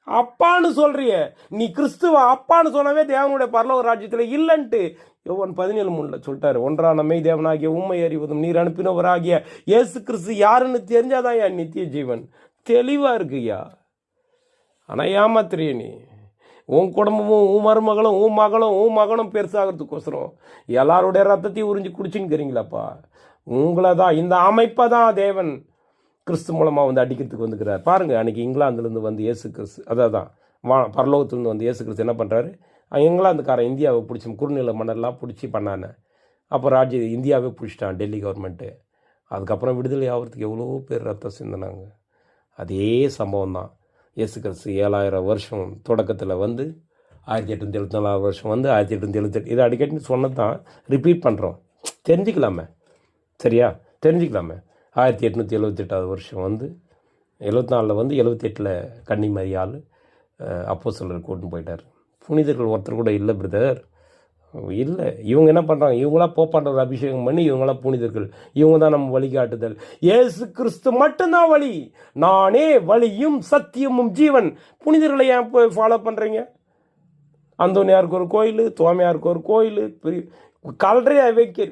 அப்பான்னு சொல்கிறிய நீ, கிறிஸ்துவ அப்பான்னு சொன்னாவே தேவனுடைய பரலோக ராஜ்யத்தில் இல்லைன்ட்டு யோவான் 17:3 சொல்லிட்டாரு. ஒன்றான மெய் தேவனாகிய உண்மை அறிவதும் நீர் அனுப்பினவராகிய இயேசு கிறிஸ்து யாருன்னு தெரிஞ்சாதான் என் நித்திய ஜீவன். தெளிவாக இருக்குய்யா. ஆனால் ஏமாத்துறிய நீ. உன் குடும்பமும் உன் மருமகளும் உன் மகனும் பெருசாகிறதுக்கோசரம் எல்லாருடைய ரத்தத்தையும் உறிஞ்சி குடிச்சுன்னுக்கிறீங்களாப்பா. உங்களை தான், இந்த அமைப்பை தான் தேவன் கிறிஸ்து மூலமாக வந்து அடிக்கிறதுக்கு வந்துக்கிறார். பாருங்கள், அன்றைக்கி இங்கிலாந்துலேருந்து வந்து இயேசு கிறிஸ்து, அதான் பரலோகத்துலேருந்து வந்து இயேசு கிறிஸ்து என்ன பண்ணுறாரு? இங்கிலாந்துக்காரன் இந்தியாவை பிடிச்சி குறுநில மன்னர்லாம் பிடிச்சி பண்ணானே, அப்போ இந்தியாவே பிடிச்சிட்டான் டெல்லி கவர்மெண்ட்டு. அதுக்கப்புறம் விடுதலை ஆகிறதுக்கு எவ்வளோ பேர் ரத்தம் சிந்தினாங்க. அதே சம்பவம் தான் இயேசு கிறிஸ்து 7000 வருஷம் தொடக்கத்தில் வந்து 1874 வருஷம் வந்து 1878. இதை அடிக்கடி சொன்னது தான், ரிப்பீட் பண்ணுறோம், தெரிஞ்சுக்கலாமே, சரியா? தெரிஞ்சுக்கலாமே. 1878 வருஷம் வந்து 74 வந்து 78 கன்னிமரியால் அப்போஸ்தலர் கூட்டின்னு போயிட்டார். புனிதர்கள் ஒருத்தர் கூட இல்லை பிரதர், இல்லை. இவங்க என்ன பண்ணுறாங்க? இவங்களாம் போப்பாண்டவர் அபிஷேகம் பண்ணி இவங்களாம் புனிதர்கள், இவங்க தான் நம்ம வழிகாட்டுதல். இயேசு கிறிஸ்து மட்டும்தான் வழி, நானே வழியும் சத்தியமும் ஜீவன். புனிதர்களை ஏன் போய் ஃபாலோ பண்ணுறீங்க? அந்தோனியாருக்கு ஒரு கோயில், தோமையாருக்கு ஒரு கோயில், பெரிய கல்றையாக வைக்க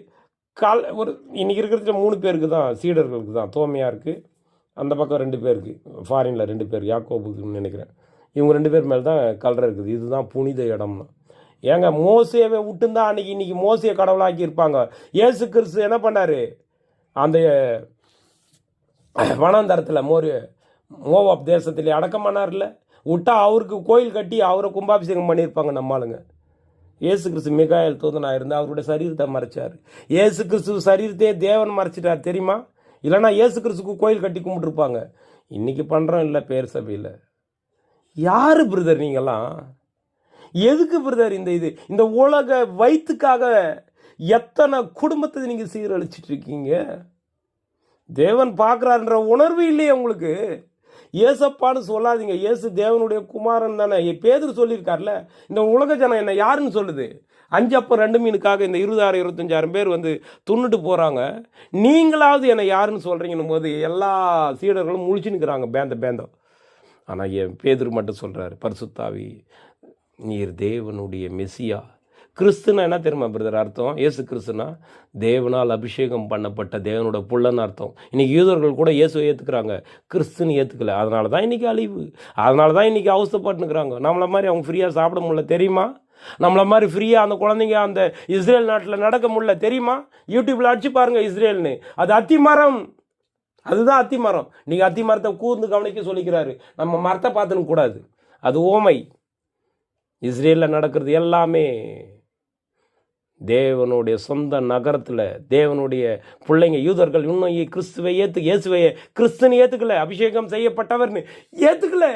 ஒரு இன்றைக்கி இருக்கிறது 3 பேருக்கு தான், சீடர்களுக்கு தான். தோமையாருக்கு, அந்த பக்கம் 2 பேருக்கு, ஃபாரினில் 2 பேர், யாக்கோபுக்குன்னு நினைக்கிறேன். இவங்க 2 பேர் மேலே தான் கல்றை இருக்குது. இதுதான் புனித இடம்னா. ஏங்க, மோசேவை விட்டுருந்தா இன்னைக்கு மோசையை கடவுளாக்கி இருப்பாங்க. இயேசு கிறிஸ்து என்ன பண்ணார்? அந்த வனாந்தரத்தில் மோவாப் தேசத்தில் அடக்கம் பண்ணார்ல, விட்டா அவருக்கு கோயில் கட்டி அவரை கும்பாபிஷேகம் பண்ணியிருப்பாங்க நம்ம ஆளுங்க. இயேசு கிறிஸ்து மிகாயல் தூதனாக இருந்து அவருடைய சரீரத்தை மறைச்சார். இயேசு கிறிஸ்து சரீரத்தையே தேவன் மறைச்சிட்டார் தெரியுமா? இல்லைனா இயேசு கிறிஸ்துக்கு கோயில் கட்டி கும்பிட்டுருப்பாங்க. இன்றைக்கி பண்ணுறோம் இல்லை பேர் சபையில். யார் பிரதர் நீங்கள்லாம்? எதுக்கு பிரதர் இந்த உலக வயிற்றுக்காக எத்தனை குடும்பத்தை நீங்கள் சீரழிச்சிட்டு இருக்கீங்க? தேவன் பார்க்குறாருன்ற உணர்வு இல்லையே உங்களுக்கு? ஏசப்பான்னு சொல்லாதீங்க. ஏசு தேவனுடைய குமாரன் தானே. பேதுரு சொல்லியிருக்கார்ல, இந்த உலக ஜனம் என்ன யாருன்னு சொல்லுது? 5 அப்பம் 2 மீனுக்காக இந்த 20,000 25,000 பேர் வந்து துண்ணுட்டு போகிறாங்க. நீங்களாவது என்னை யாருன்னு சொல்கிறீங்கன்னும் போது எல்லா சீடர்களும் முழிச்சு நிற்கிறாங்க பேந்தம். ஆனால் என் பேதுரு மட்டும் சொல்கிறாரு, பரிசுத்தாவி நீர் தேவனுடைய மெசியா. கிறிஸ்துனா என்ன தெரியுமா பிரதர் அர்த்தம்? இயேசு கிறிஸ்துனா தேவனால் அபிஷேகம் பண்ணப்பட்ட தேவனோட புள்ளன்னு அர்த்தம். இன்றைக்கி யூதர்கள் கூட இயேசுவை ஏற்றுக்கிறாங்க, கிறிஸ்துன்னு ஏற்றுக்கல. அதனால தான் இன்றைக்கி அழிவு, அதனால தான் இன்றைக்கி அவஸ்தைப்பட்டுனுக்குறாங்க. நம்மளை மாதிரி அவங்க ஃப்ரீயாக சாப்பிட முடியல தெரியுமா? நம்மளை மாதிரி ஃப்ரீயாக அந்த குழந்தைங்க அந்த இஸ்ரேல் நாட்டில் நடக்க முடியல தெரியுமா? யூடியூப்பில் அடிச்சு பாருங்கள் இஸ்ரேல்னு. அது அத்திமரம், அதுதான் அத்திமரம். நீங்கள் அத்திமரத்தை கூர்ந்து கவனிக்க சொல்லிக்கிறாரு. நம்ம மரத்தை பார்த்துன்னு கூடாது, அது ஓமை. இஸ்ரேலில் நடக்கிறது எல்லாமே தேவனுடைய சொந்த நகரத்தில் தேவனுடைய பிள்ளைங்க யூதர்கள் இன்னும் இயேசுவை கிறிஸ்துன்னு ஏற்றுக்கல, அபிஷேகம் செய்யப்பட்டவர்னு ஏற்றுக்கல.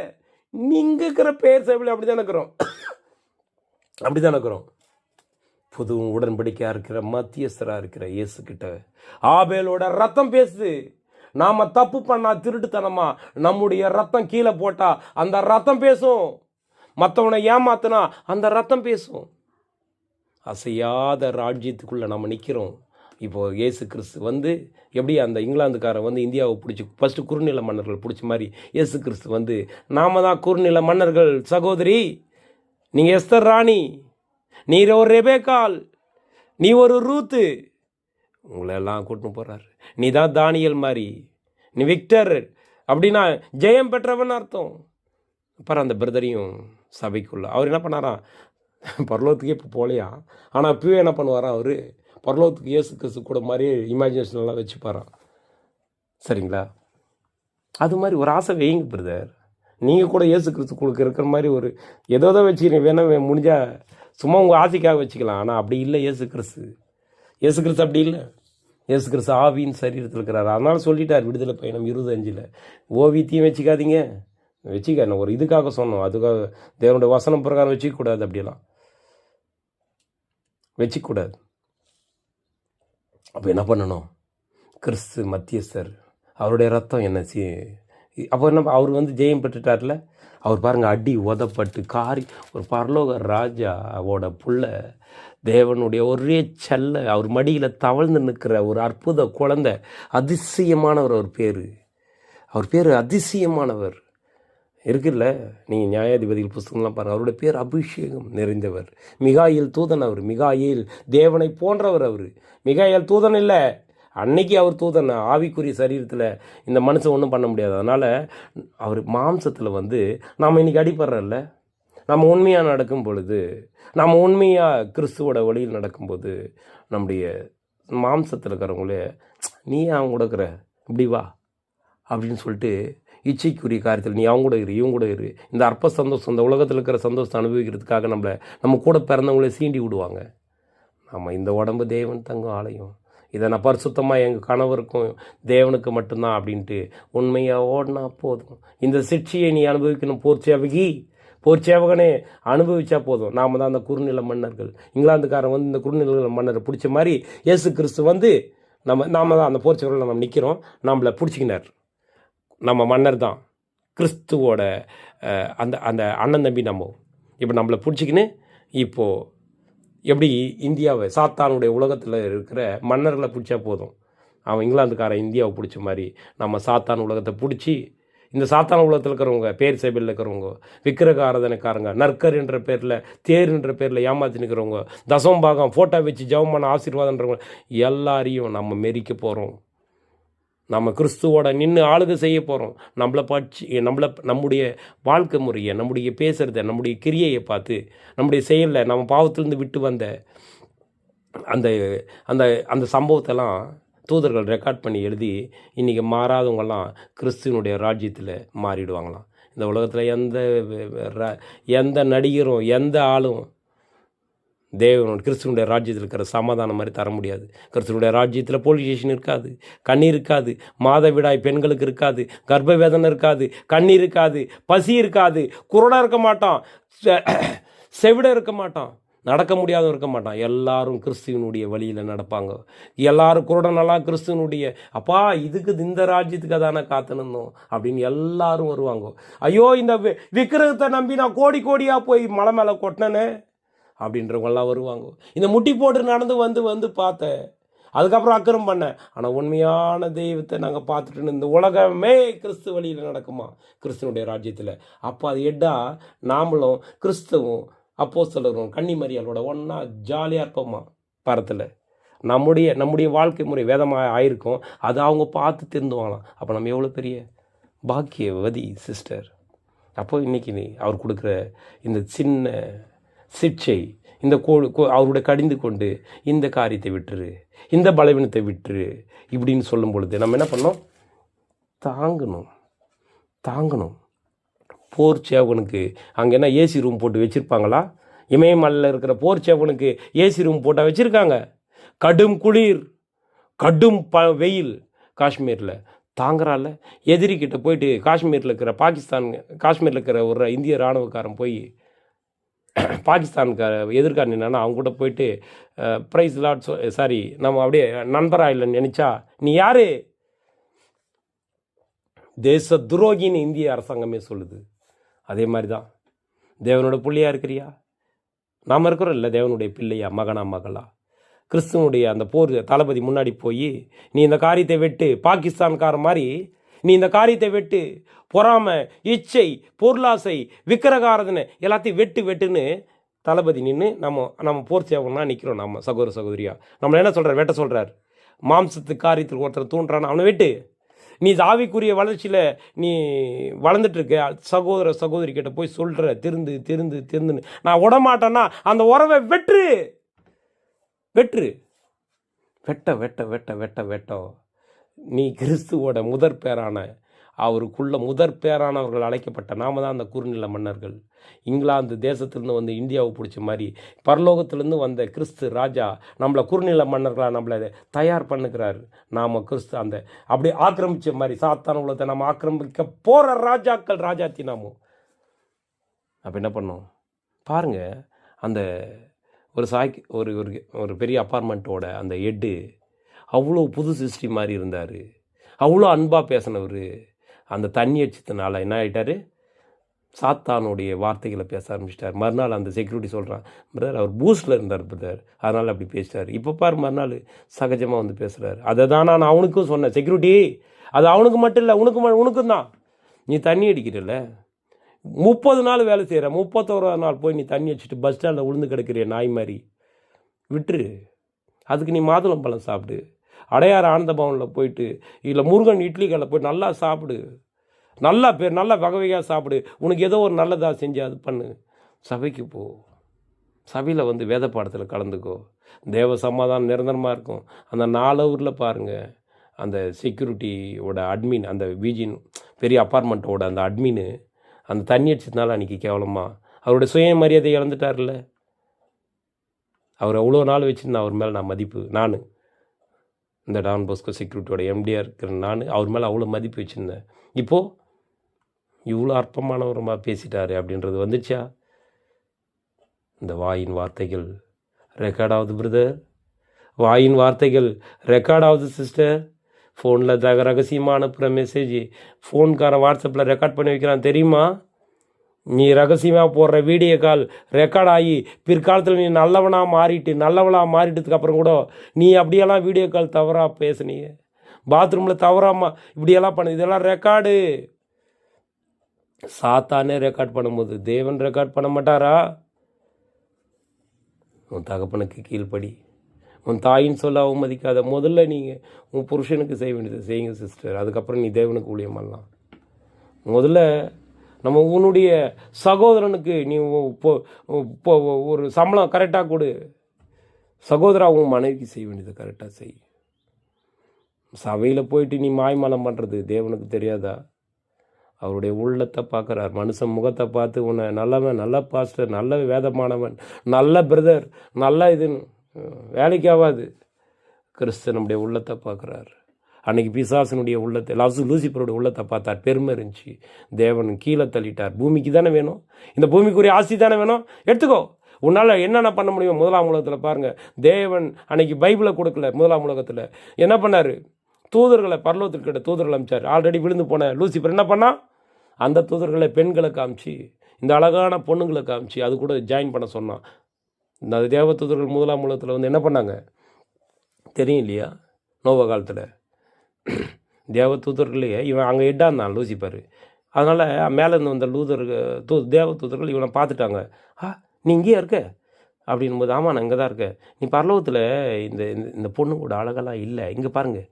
நீங்கள் இருக்கிற பேர் சேவையில் அப்படி தான் இருக்கிறோம். புது உடன்படிக்கையாக இருக்கிற மத்தியஸ்தராக இருக்கிற இயேசு கிட்ட ஆபேலோட ரத்தம் பேசுது. நாம் தப்பு பண்ணா திருட்டுத்தனமா நம்முடைய ரத்தம் கீழே போட்டா அந்த ரத்தம் பேசும். மற்றவனை ஏமாத்தினா அந்த ரத்தம் பேசும். அசையாத ராஜ்யத்துக்குள்ளே நம்ம நிற்கிறோம். இப்போது இயேசு கிறிஸ்து வந்து எப்படி அந்த இங்கிலாந்துக்காரன் வந்து இந்தியாவை பிடிச்சி ஃபஸ்ட்டு குறுநில மன்னர்கள் பிடிச்ச மாதிரி இயேசு கிறிஸ்து வந்து நாம தான் குறுநில மன்னர்கள் சகோதரி. நீங்கள் எஸ்தர் ராணி, நீ ஒரு ரெபேக்கால், நீ ஒரு ரூத்து, உங்களெல்லாம் கூட்டின்னு போகிறார். நீ தான் தானியல் மாதிரி, நீ விக்டர் அப்படின்னா ஜெயம் பெற்றவன் அர்த்தம். அப்புறம் அந்த பிரதரையும் சபைக்குள்ள அவர் என்ன பண்ணாராம், பரலோகத்துக்கே இப்போ போகலையா, ஆனால் இப்போவே என்ன பண்ணுவாராம், அவர் பரலோகத்துக்கு இயேசு கிறிஸ்து கூட மாதிரியே இமேஜினேஷன்லாம் வச்சுப்பாராம். சரிங்களா? அது மாதிரி ஒரு ஆசை வைங்க பிரதர். நீங்கள் கூட இயேசு கிறிஸ்து கொடுக்க இருக்கிற மாதிரி ஒரு ஏதோ வச்சுக்கிறீங்க, வேணால் முடிஞ்சால் சும்மா உங்கள் ஆசைக்காக வச்சுக்கலாம். ஆனால் அப்படி இல்லை இயேசு கிறிஸ்து அப்படி இல்லை. இயேசு கிறிஸ்து ஆவியின் சரீரத்தில் இருக்கிறார். அதனால சொல்லிட்டார் விடுதலை பயணம் 25 ஓவியத்தையும் வச்சுக்காதீங்க. வச்சுக்க ஒரு இதுக்காக சொன்னோம், அதுக்காக தேவனுடைய வசனம் பிரகாரம் வச்சுக்கூடாது, அப்படியெல்லாம் வச்சுக்கூடாது. அப்போ என்ன பண்ணணும்? கிறிஸ்து மத்தியஸ்தர், அவருடைய ரத்தம் என்ன அப்போ என்ன, அவர் வந்து ஜெயம் பெற்றுட்டார்ல. அவர் பாருங்கள் அடி உதப்பட்டு காரி ஒரு பரலோக ராஜாவோட புள்ள, தேவனுடைய ஒரே செல்ல, அவர் மடியில் தவழ்ந்து நிற்கிற ஒரு அற்புத குழந்தை, அதிசயமானவர். அவர் பேர் அதிசயமானவர் இருக்குல்ல. நீங்கள் நியாயாதிபதிகள் புஸ்தகம்லாம் பாருங்கள், அவருடைய பேர் அபிஷேகம் நிறைந்தவர். மிகாயில் தூதன். அவர் மிகாயில் தேவனை போன்றவர். அவர் மிகாயில் தூதன் இல்லை, அன்னைக்கு அவர் தூதன். ஆவிக்குரிய சரீரத்தில் இந்த மனுஷன் ஒன்றும் பண்ண முடியாது. அதனால் அவர் மாம்சத்தில் வந்து நாம் இன்றைக்கி அடிப்படுறல்ல, நம்ம உண்மையாக நடக்கும் பொழுது, நம்ம உண்மையாக கிறிஸ்துவோட வழியில் நடக்கும்போது, நம்முடைய மாம்சத்தில் இருக்கிறவங்களே நீ அவங்க கூட இருக்கிற இப்படி வா அப்படின்னு சொல்லிட்டு இச்சைக்குரிய காரியத்தில் நீ அவங்க கூட இவங்க கூட இந்த அற்ப சந்தோஷம், இந்த உலகத்தில் இருக்கிற சந்தோஷத்தை அனுபவிக்கிறதுக்காக நம்ம கூட பிறந்தவங்களே சீண்டி விடுவாங்க. நம்ம இந்த உடம்பு தேவன் தங்கும் ஆலயம், இதை நான் பரிசுத்தமாக எங்கள் கணவருக்கும் தேவனுக்கு மட்டும்தான் அப்படின்ட்டு உண்மையாக ஓடினா போதும். இந்த சிக்ஷையை நீ அனுபவிக்கணும், போர்ச்சேவகனே அனுபவிச்சா போதும். நாம் தான் அந்த குறுநில மன்னர்கள். இங்கிலாந்துக்காரன் வந்து இந்த குறுநில மன்னரை பிடிச்ச மாதிரி இயேசு கிறிஸ்து வந்து நாம தான் அந்த போர்ச்சேவர்கள் நம்ம நிற்கிறோம். நம்மளை பிடிச்சிக்கினார். நம்ம மன்னர் தான் கிறிஸ்துவோட அந்த அண்ணன் தம்பி. இப்போ நம்மளை பிடிச்சிக்கின்னு இப்போது எப்படி இந்தியாவை சாத்தானுடைய உலகத்தில் இருக்கிற மன்னர்களை பிடிச்சா போதும். அவன் இங்கிலாந்துக்காரன் இந்தியாவை பிடிச்ச மாதிரி நம்ம சாத்தான் உலகத்தை பிடிச்சி, இந்த சாத்தான உலகத்தில் இருக்கிறவங்க, பேர் சேவையில் இருக்கிறவங்க, விக்கிரக ஆராதனைக்காரங்க, நற்கர் என்ற பேரில், தேர் என்ற பேரில் ஏமாற்றி நிற்கிறவங்க, தசமபாகம் ஃபோட்டோ வச்சு ஜெபமான ஆசீர்வாதன்றவங்க எல்லாரையும் நம்ம மெரிக்க போகிறோம். நம்ம கிறிஸ்துவோட நின்று ஆளுகை செய்ய போகிறோம். நம்முடைய வாழ்க்கை முறையை, நம்முடைய பேசுகிறத, நம்முடைய கிரியையை பார்த்து, நம்முடைய செயலில் நம்ம பாவத்திலேருந்து விட்டு வந்த அந்த அந்த அந்த சம்பவத்தெல்லாம் தூதர்கள் ரெக்கார்ட் பண்ணி எழுதி இன்றைக்கி மாறாதவங்கெல்லாம் கிறிஸ்துவனுடைய ராஜ்யத்தில் மாறிடுவாங்களாம். இந்த உலகத்தில் எந்த நடிகரும் எந்த ஆளும் தேவனோட கிறிஸ்துவனுடைய ராஜ்யத்தில் இருக்கிற சமாதானம் மாதிரி தர முடியாது. கிறிஸ்துவனுடைய ராஜ்யத்தில் போலீஸ் ஸ்டேஷன் இருக்காது, கண்ணீர் இருக்காது, மாதவிடாய் பெண்களுக்கு இருக்காது, கர்ப்ப வேதனை இருக்காது, கண்ணீர் இருக்காது, பசி இருக்காது, குருடா இருக்க மாட்டான், செவிட இருக்க மாட்டான், நடக்க முடியாதவன் இருக்க மாட்டான். எல்லாரும் கிறிஸ்துவனுடைய வழியில் நடப்பாங்க. எல்லாரும் குருடனெல்லாம் கிறிஸ்துவனுடைய அப்பா இதுக்கு இந்த ராஜ்யத்துக்கு தானே காத்துனோம் அப்படின்னு எல்லாரும் வருவாங்க. ஐயோ இந்த விக்கிரகத்தை நம்பி நான் கோடி கோடியாக போய் மலை மேலே கொட்டினேனே அப்படின்றவங்கெல்லாம் வருவாங்க. இந்த முட்டி போட்டு நடந்து வந்து வந்து பார்த்தேன், அதுக்கப்புறம் அக்கிரம் பண்ணேன். ஆனால் உண்மையான தெய்வத்தை நாங்கள் பார்த்துட்டு இந்த உலகமே கிறிஸ்து வழியில் நடக்குமா கிறிஸ்துவனுடைய ராஜ்யத்தில். அப்போ அது எட்டா நாமளும் கிறிஸ்துவும் அப்போஸ்தலரும் கன்னிமரியாளோட ஒன்றா ஜாலியாக இருப்போமா பரத்தில். நம்முடைய வாழ்க்கை முறை வேதமாக ஆயிருக்கும், அதை அவங்க பார்த்து திருந்துவாங்களாம். அப்போ நம்ம எவ்வளோ பெரிய பாக்கியவதி சிஸ்டர். அப்போ இன்றைக்கி அவர் கொடுக்குற இந்த சின்ன சிக்ஷை, இந்த அவருடைய கடிந்து கொண்டு இந்த காரியத்தை விட்டுரு, இந்த பலவீனத்தை விட்டுரு இப்படின்னு சொல்லும் பொழுது நம்ம என்ன பண்ணோம்? தாங்கணும். போர் சேவனுக்கு அங்கே என்ன ஏசி ரூம் போட்டு வச்சுருப்பாங்களா? இமயமலையில் இருக்கிற போர் சேவனுக்கு ஏசி ரூம் போட்டால் வச்சுருக்காங்க. கடும் குளிர், கடும் வெயில் காஷ்மீரில் தாங்குறால. எதிரிக்கிட்ட போயிட்டு காஷ்மீரில் இருக்கிற ஒரு இந்திய இராணுவக்காரன் போய் பாகிஸ்தானுக்கு எதிர்க்கார நின்னா அவங்க கூட போயிட்டு ப்ரைஸ் லாட் சாரி நம்ம அப்படியே நண்பராக இல்லைன்னு நினச்சா நீ யார்? தேச துரோகின்னு இந்திய அரசாங்கமே சொல்லுது. அதே மாதிரி தான் தேவனோட பிள்ளையாக இருக்கிறியா? நாம் இருக்கிறோம் இல்லை தேவனுடைய பிள்ளையா, மகனா மகளா? கிறிஸ்துவனுடைய அந்த போர் தளபதி முன்னாடி போய் நீ இந்த காரியத்தை வெட்டு, பாகிஸ்தான்கார மாதிரி நீ இந்த காரியத்தை வெட்டு, பொறாமை, இச்சை, பொருளாசை, விக்கிரகாரதனை எல்லாத்தையும் வெட்டுன்னு தளபதி நின்று நம்ம போர் சேவனா நிற்கிறோம். நம்ம சகோதரியா நம்மளை என்ன சொல்கிறார்? வெட்ட சொல்கிறார். மாம்சத்து காரியத்தில் ஒருத்தர் தூண்டுறான்னு அவனை வெட்டு. நீ ஆவிக்குரிய வளர்ச்சியில் நீ வளர்ந்துட்டுருக்க சகோதரி கிட்ட போய் சொல்கிற திருந்துன்னு நான் விடமாட்டேன்னா அந்த உறவை வெட்டு. வெட்ட நீ கிறிஸ்துவோட முதற் பேரான அவருக்குள்ள பேரானவர்கள் அழைக்கப்பட்ட நாம தான் அந்த குறுநில மன்னர்கள். இங்கிலாந்து தேசத்துலேருந்து வந்து இந்தியாவை பிடிச்ச மாதிரி பரலோகத்திலேருந்து வந்த கிறிஸ்து ராஜா நம்மளை குறுநில மன்னர்களாக நம்மளை தயார் பண்ணுகிறாரு. நாம் கிறிஸ்து அந்த அப்படி ஆக்கிரமித்த மாதிரி சாத்தான உலகத்தை நம்ம ஆக்கிரமிக்க போகிற ராஜாக்கள் ராஜாத்தி நாமும். அப்போ என்ன பண்ணோம் பாருங்கள். அந்த ஒரு பெரிய அப்பார்ட்மெண்ட்டோட அந்த ஹெட்டு அவ்வளோ புது சிருஷ்டி மாதிரி இருந்தார். அவ்வளோ அன்பாக பேசினவர் அந்த தண்ணி அடிச்சதுனால என்ன ஆகிட்டார்? சாத்தானுடைய வார்த்தைகளை பேச ஆரம்பிச்சிட்டார். மறுநாள் அந்த செக்யூரிட்டி சொல்கிறான், பிரதர் அவர் பூஸ்டில் இருந்தார் பிரதர், அதனால் அப்படி பேசிட்டார். இப்போ பாரு மறுநாள் சகஜமாக வந்து பேசுகிறார். அதை தான் நான் அவனுக்கும் சொன்னேன், செக்யூரிட்டி அது அவனுக்கு மட்டும் இல்லை உனக்கும் தான். நீ தண்ணி அடிக்கிறல்ல, 30 நாள் வேலை செய்கிற, 31ஆவது நாள் போய் நீ தண்ணி அடிச்சுட்டு பஸ் ஸ்டாண்டில் விழுந்து கிடக்கிறிய நாய் மாதிரி விட்டுரு. அதுக்கு நீ மாதுளம் பழம் சாப்பிடு, அடையாறு ஆனந்த பவனில் போயிட்டு இல்லை முருகன் இட்லி கடையில் போய் நல்லா சாப்பிடு, நல்லா வகை வகையாக சாப்பிடு. உனக்கு ஏதோ ஒரு நல்லதாக செஞ்சு அது பண்ணு. சபைக்கு போ, சபையில் வந்து வேத பாடத்தில் கலந்துக்கோ. தேவ சமாதானம் நிரந்தரமாக இருக்கும். அந்த 4 ஊரில் பாருங்கள், அந்த செக்யூரிட்டியோட அட்மின், அந்த விஜின் பெரிய அப்பார்ட்மெண்ட்டோட அந்த அட்மின் அந்த தண்ணி அடிச்சதுனால அன்றைக்கி கேவலமாக அவருடைய சுயமரியாதை இழந்துட்டார்ல. அவர் அவ்வளோ நாள் வச்சுருந்தேன் அவர் மேலே நான் மதிப்பு. இந்த டான் போஸ்கோ செக்யூரிட்டியோட எம்டியாக இருக்கிற அவர் மேலே அவ்வளோ மதிப்பு வச்சுருந்தேன். இப்போது இவ்வளோ அற்பமானவரமாக பேசிட்டாரு அப்படின்றது வந்துச்சா? இந்த வாயின் வார்த்தைகள் ரெக்கார்ட் ஆகுது பிரதர், வாயின் வார்த்தைகள் ரெக்கார்ட் ஆகுது சிஸ்டர். ஃபோனில் ரகசியமாக அனுப்புகிற மெசேஜ் ஃபோன்காரன் வாட்ஸ்அப்பில் ரெக்கார்ட் பண்ணி வைக்கிறான் தெரியுமா? நீ ரகசியமாக போடுற வீடியோ கால் ரெக்கார்ட் ஆகி பிற்காலத்தில் நீ நல்லவளாக மாறிட்டதுக்கு அப்புறம் கூட நீ அப்படியெல்லாம் வீடியோ கால் தவறாக பேசுனீங்க, பாத்ரூமில் தவறாமல் இப்படியெல்லாம் பண்ணு, இதெல்லாம் ரெக்கார்டு. சாத்தானே ரெக்கார்ட் பண்ணும்போது தேவன் ரெக்கார்ட் பண்ண மாட்டாரா? உன் தகப்பனுக்கு கீழ்ப்படி, உன் தாயின்னு சொல்ல அவமதிக்காத. முதல்ல நீங்கள் உன் புருஷனுக்கு செய்ய வேண்டியதை செய்யுங்க சிஸ்டர், அதுக்கப்புறம் நீ தேவனுக்கு ஊழியம் பண்ணலாம். முதல்ல நம்ம உன்னுடைய சகோதரனுக்கு நீ ஒரு சம்பளம் கரெக்டாக கொடு. சகோதரா உன் மனைவிக்கு செய்ய வேண்டியதை கரெக்டாக செய். சபையில் போயிட்டு நீ மாய்மாலம் பண்ணுறது தேவனுக்கு தெரியாதா? அவருடைய உள்ளத்தை பார்க்குறார், மனுஷன் முகத்தை பார்த்து உன்னை நல்லவன், நல்ல பாஸ்டர், நல்ல வேதமானவன், நல்ல பிரதர், நல்ல இதுன்னு வேலைக்கு ஆகாது. கிறிஸ்து நம்முடைய உள்ளத்தை பார்க்குறார். அன்றைக்கி பிசாசனுடைய உள்ளத்தை லூசிபருடைய உள்ளத்தை பார்த்தார், பெருமை இருந்துச்சு. தேவன் கீழே தள்ளிட்டார். பூமிக்கு தானே வேணும், இந்த பூமிக்குரிய ஆசி தானே வேணும், எடுத்துக்கோ. உன்னால் என்னென்ன பண்ண முடியும்? முதலாம் உலகத்தில் பாருங்கள், தேவன் அன்னைக்கு பைபிளை கொடுக்கல. முதலாம் உலகத்தில் என்ன பண்ணார்? தூதர்களை பரலோகத்திற்கிட்ட தூதர்கள் அமைச்சார். ஆல்ரெடி விழுந்து போன லூசிபர் என்ன பண்ணா? அந்த தூதர்களை பெண்களை காமிச்சு, இந்த அழகான பொண்ணுங்களை காமிச்சு அது கூட ஜாயின் பண்ண சொன்னான். இந்த தேவ தூதர்கள் முதலாம் உலகத்தில் வந்து என்ன பண்ணாங்க தெரியும் இல்லையா? நோவ காலத்தில் தேவ தூதர்களையே இவன் அங்கே இட்டான் லூசிபர். அதனால் மேலேருந்து வந்த தேவ தூதர்கள் இவனை பார்த்துட்டாங்க. நீ இங்கேயே இருக்க அப்படின் போது, ஆமாம் நான் இங்கே தான் இருக்கேன். நீ பரலோகத்தில் இந்த இந்த பொண்ணுங்களோட அழகெல்லாம் இல்லை, இங்கே பாருங்கள்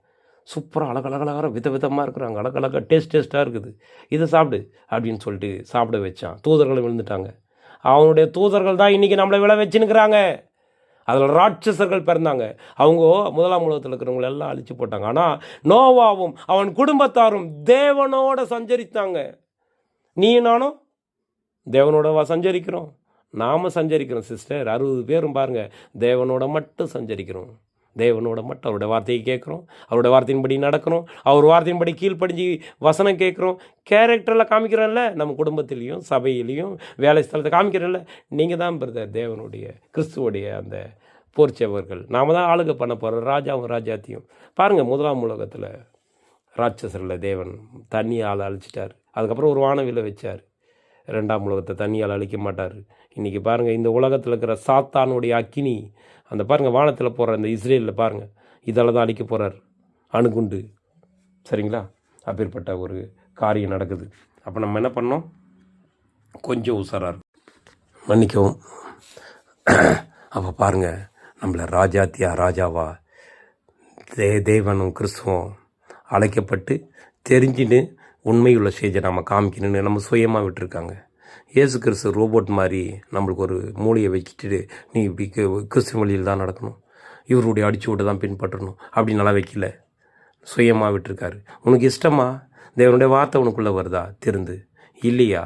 சூப்பராக அழகழகாக விதமாக இருக்கிறாங்க, அழகழகாக டேஸ்ட்டாக இருக்குது, இதை சாப்பிடு அப்படின்னு சொல்லிட்டு சாப்பிட வச்சான். தூதர்கள் விழுந்துட்டாங்க. அவனுடைய தூதர்கள் தான் இன்றைக்கி நம்மளை விழ வச்சுன்னுக்குறாங்க. அதில் ராட்சசர்கள் பிறந்தாங்க. அவங்க முதலாம் உலகத்தில் இருக்கிறவங்களை எல்லாம் அழிச்சு போட்டாங்க. ஆனால் நோவாவும் அவன் குடும்பத்தாரும் தேவனோட சஞ்சரித்தாங்க. நீ நானும் தேவனோட சஞ்சரிக்கிறோம். நாம் சஞ்சரிக்கிறோம் சிஸ்டர். 60 பேரும் பாருங்கள், தேவனோட மட்டும் சஞ்சரிக்கிறோம். தேவனோட மட்டும் அவருடைய வார்த்தையை கேட்குறோம், அவருடைய வார்த்தையின்படி நடக்கிறோம், அவர் வார்த்தையின்படி கீழ்ப்படிஞ்சு வசனம் கேட்குறோம். கேரக்டரில் காமிக்கிறோம்ல, நம்ம குடும்பத்திலையும் சபையிலையும் வேலை ஸ்தலத்தை காமிக்கிறோம்ல. நீங்கள் தான் பிரதர் தேவனுடைய கிறிஸ்துவோடைய அந்த போர்ச்சவர்கள். நாம் தான் ஆளுகை பண்ண போகிறோம், ராஜாவும் ராஜாத்தையும். பாருங்கள், முதலாம் உலகத்தில் ராட்சசரில் தேவன் தண்ணியால் அழிச்சிட்டார். அதுக்கப்புறம் ஒரு வானவில்லை வச்சார். 2ஆம் உலகத்தை தண்ணியால் அழிக்க மாட்டார். இன்றைக்கி பாருங்கள், இந்த உலகத்தில் இருக்கிற சாத்தானுடைய அக்கினி, அந்த பாருங்கள் வானத்தில் போகிற அந்த இஸ்ரேலில் பாருங்கள், இதால் தான் அழிக்க போகிறார், அணுகுண்டு. சரிங்களா? அப்பேற்பட்ட ஒரு காரியம் நடக்குது. அப்போ நம்ம என்ன பண்ணோம்? கொஞ்சம் உஷாராக மன்னிக்கவும். அப்போ பாருங்கள், நம்மளை ராஜாவா தேவனும் கிறிஸ்துவம் அழைக்கப்பட்டு தெரிஞ்சுன்னு உண்மையுள்ள ஸ்டேஜை நம்ம காமிக்கணும்னு நம்ம சுயமாக விட்டுருக்காங்க. இயேசு கிறிஸ்து ரோபோட் மாதிரி நம்மளுக்கு ஒரு மூளையை வச்சுட்டு நீ இப்படி கிறிஸ்துவ வழியில் தான் நடக்கணும், இவருடைய அடிச்சு விட்டு தான் பின்பற்றணும் அப்படின்னலாம் வைக்கல. சுயமாக விட்டுருக்காரு. உனக்கு இஷ்டமா? தேவனுடைய வார்த்தை உனக்குள்ளே வருதா? திருந்து இல்லையா?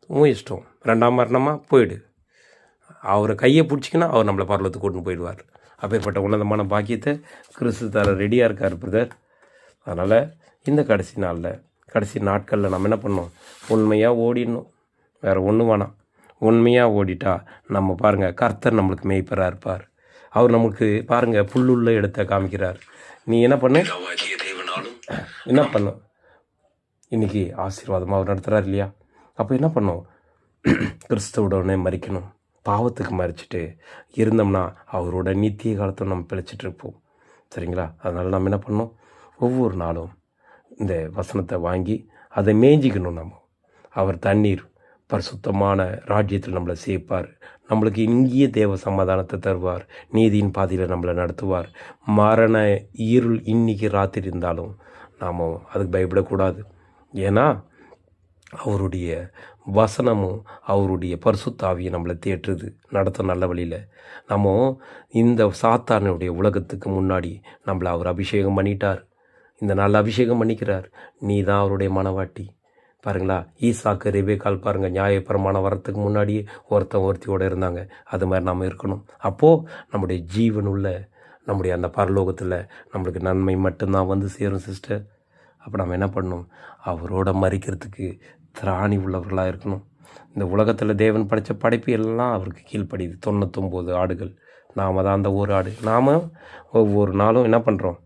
உன் இஷ்டம். 2ஆம் மரணமா போயிடு. அவரை கையை பிடிச்சிக்கினா அவர் நம்மளை பரலத்துக்கு கொண்டு போயிடுவார். அப்பேற்பட்ட உன்னதமான பாக்கியத்தை கிறிஸ்து தர ரெடியாக இருக்கார் பிரதர். அதனால் இந்த கடைசி நாட்களில் நம்ம என்ன பண்ணோம்? உண்மையாக ஓடிடணும், வேறு ஒன்றும் வேணாம். உண்மையாக ஓடிட்டா நம்ம பாருங்கள், கர்த்தர் நம்மளுக்கு மேய்ப்பராக இருப்பார். அவர் நமக்கு பாருங்கள் புல்லுள்ள இடத்தை காமிக்கிறார். நீ என்ன பண்ணு, என்ன பண்ணும்? இன்றைக்கி ஆசீர்வாதமாக அவர் நடத்துகிறார் இல்லையா? அப்போ என்ன பண்ணோம்? கிறிஸ்துவுடனே மறிக்கணும். பாவத்துக்கு மறிச்சிட்டு இருந்தோம்னா அவரோட நித்திய காலத்தை நம்ம பிழைச்சிட்ருப்போம். சரிங்களா? அதனால் நம்ம என்ன பண்ணோம்? ஒவ்வொரு நாளும் இந்த வசனத்தை வாங்கி அதை மேய்ஞ்சிக்கணும். நம்ம அவர் தண்ணீர் பரிசுத்தமான ராஜ்யத்தில் நம்மளை சேர்ப்பார். நம்மளுக்கு இங்கேயே தேவ சமாதானத்தை தருவார். நீதியின் பாதையில் நம்மளை நடத்துவார். மரண இருள் இன்றைக்கி ராத்திரி இருந்தாலும் நாம் அதுக்கு பயப்படக்கூடாது. ஏன்னா அவருடைய வசனமும் அவருடைய பரிசுத்த ஆவியை நம்மளை தேற்றுது, நடத்தும் நல்ல வழியில். நம்ம இந்த சாத்தானுடைய உலகத்துக்கு முன்னாடி நம்மளை அவர் அபிஷேகம் பண்ணிட்டார். இந்த நாள் அபிஷேகம் பண்ணிக்கிறார். நீ தான் அவருடைய மனவாட்டி. பாருங்களா, ஈசாக்கு ரெபேக்காள் பாருங்கள், நியாயப்பிரமாணம் வரத்துக்கு முன்னாடியே ஒருத்தியோடு இருந்தாங்க. அது மாதிரி நாம் இருக்கணும். அப்போது நம்முடைய ஜீவனுள்ள நம்முடைய அந்த பரலோகத்தில் நம்மளுக்கு நன்மை மட்டும்தான் வந்து சேரும் சிஸ்டர். அப்போ நம்ம என்ன பண்ணணும்? அவரோட மறிக்கிறதுக்கு திராணி உள்ளவர்களாக இருக்கணும். இந்த உலகத்தில் தேவன் படைத்த படைப்பு எல்லாம் அவருக்கு கீழ்ப்படியுது. 99 ஆடுகள், நாம் தான் அந்த ஒரு ஆடு. நாம் ஒவ்வொரு நாளும் என்ன பண்ணுறோம்?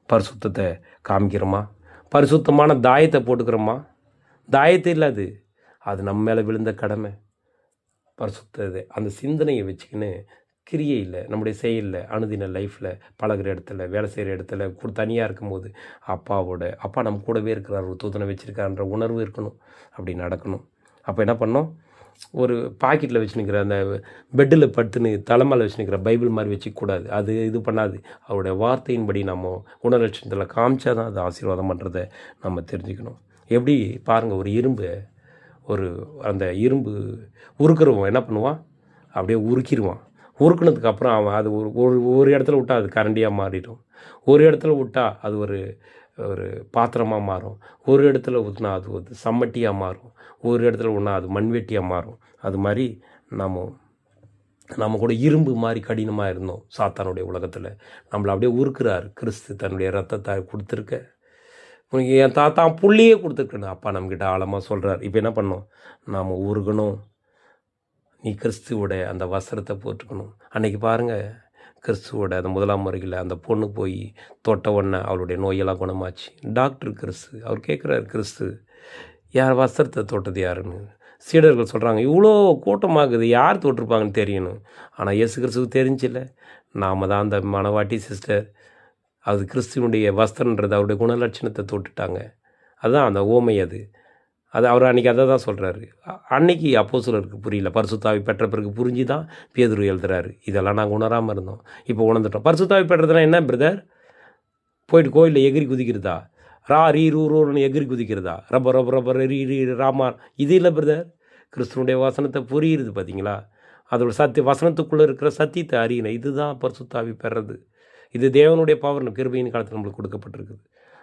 பரிசுத்தத்தை காமிக்கிறோமா? பரிசுத்தமான தாயத்தை போட்டுக்கிறோமா? தாயத்தை இல்லை, அது நம்ம மேலே விழுந்த கடமை. பரிசுத்தது அந்த சிந்தனையை வச்சுக்கின்னு கிரியை இல்லை, நம்முடைய செயலில் அனுதின லைஃப்பில் பழகிற இடத்துல, வேலை செய்கிற இடத்துல, தனியாக இருக்கும்போது அப்பா நம்ம கூடவே இருக்கிறார், ஒரு தூதனை வச்சுருக்காருன்ற உணர்வு இருக்கணும். அப்படி நடக்கணும். அப்போ என்ன பண்ணோம்? ஒரு பாக்கெட்டில் வச்சுன்னுக்கிற அந்த பெட்டில் படுத்துன்னு தலைமையில் வச்சுன்னுக்கிற பைபிள் மாதிரி வச்சுக்கூடாது. அது இது பண்ணாது. அவருடைய வார்த்தையின்படி நம்ம குணலட்சணத்தில் காமிச்சா தான் அது ஆசீர்வாதம் பண்ணுறதை நம்ம தெரிஞ்சுக்கணும். எப்படி பாருங்கள், அந்த இரும்பு உருக்கிறவன் என்ன பண்ணுவான்? அப்படியே உருக்கிடுவான். உருக்குனதுக்கு அப்புறம் அவன் அது ஒரு இடத்துல விட்டால் அது கரண்டியாக மாறிடும். ஒரு இடத்துல விட்டால் அது ஒரு பாத்திரமாக மாறும். ஒரு இடத்துல ஊற்றினா அது ஒரு சம்மட்டியாக மாறும். ஒரு இடத்துல ஊற்றினா அது மண்வெட்டியாக மாறும். அது மாதிரி நம்ம நம்ம கூட இரும்பு மாதிரி கடினமாக இருந்தோம் சாத்தானுடைய உலகத்தில். நம்மளை அப்படியே உருக்குறாரு கிறிஸ்து தன்னுடைய ரத்தத்தை கொடுத்துருக்க. உனக்கு என் தாத்தா புள்ளியே கொடுத்துருக்கணும் அப்பா நம்மக்கிட்ட ஆழமாக சொல்கிறார். இப்போ என்ன பண்ணோம்? நாம் உருகணும். நீ கிறிஸ்துவோட அந்த வஸ்திரத்தை போட்டுக்கணும். அன்றைக்கி பாருங்கள், கிறிஸ்துவோட அந்த முதலாம் முறையில் அந்த பொண்ணு போய் தொட்ட உடனே அவளுடைய நோயெல்லாம் குணமாச்சு. டாக்டர் கிறிஸ்து அவர் கேட்குறாரு, கிறிஸ்து யார் வஸ்திரத்தை தொட்டது யாருன்னு. சீடர்கள் சொல்கிறாங்க, இவ்வளோ கூட்டமாகுது, யார் தொட்டிருப்பாங்கன்னு தெரியணும். ஆனால் இயேசு கிறிஸ்துவுக்கு தெரிஞ்சில்ல, நாம் தான் அந்த மணவாட்டி சிஸ்டர். அது கிறிஸ்துவனுடைய வஸ்திரன்றது அவருடைய குணலட்சணத்தை தொட்டுட்டாங்க. அதுதான் அந்த ஓமை. அது அவர் அன்றைக்கி அதை தான் சொல்கிறாரு. அன்னைக்கு அப்போஸ்தலருக்கு புரியல. பரிசுத்தாவி பெற்ற பிறகு புரிஞ்சு தான் பேதுரு எழுதுறாரு. இதெல்லாம் நாங்கள் உணராமல் இருந்தோம், இப்போ உணர்ந்துட்டோம். பரிசுத்தாவி பெற்றதுனா என்ன பிரதர்? போயிட்டு கோயிலில் எகிரி குதிக்கிறதா? ரீ ரூன்னு எகிரி குதிக்கிறதா? ரப்பர் ரப்பர் ரப்பர் ரீ ராமார் இது இல்லை பிரதர். கிறிஸ்துவனுடைய வசனத்தை புரியுறது பார்த்தீங்களா? அதோட வசனத்துக்குள்ளே இருக்கிற சத்தியத்தை அறியணும். இதுதான் பரிசுத்தாவி பெறது. இது தேவனுடைய பவர் கிருபையின் காலத்தில் நம்மளுக்கு கொடுக்கப்பட்டிருக்குது.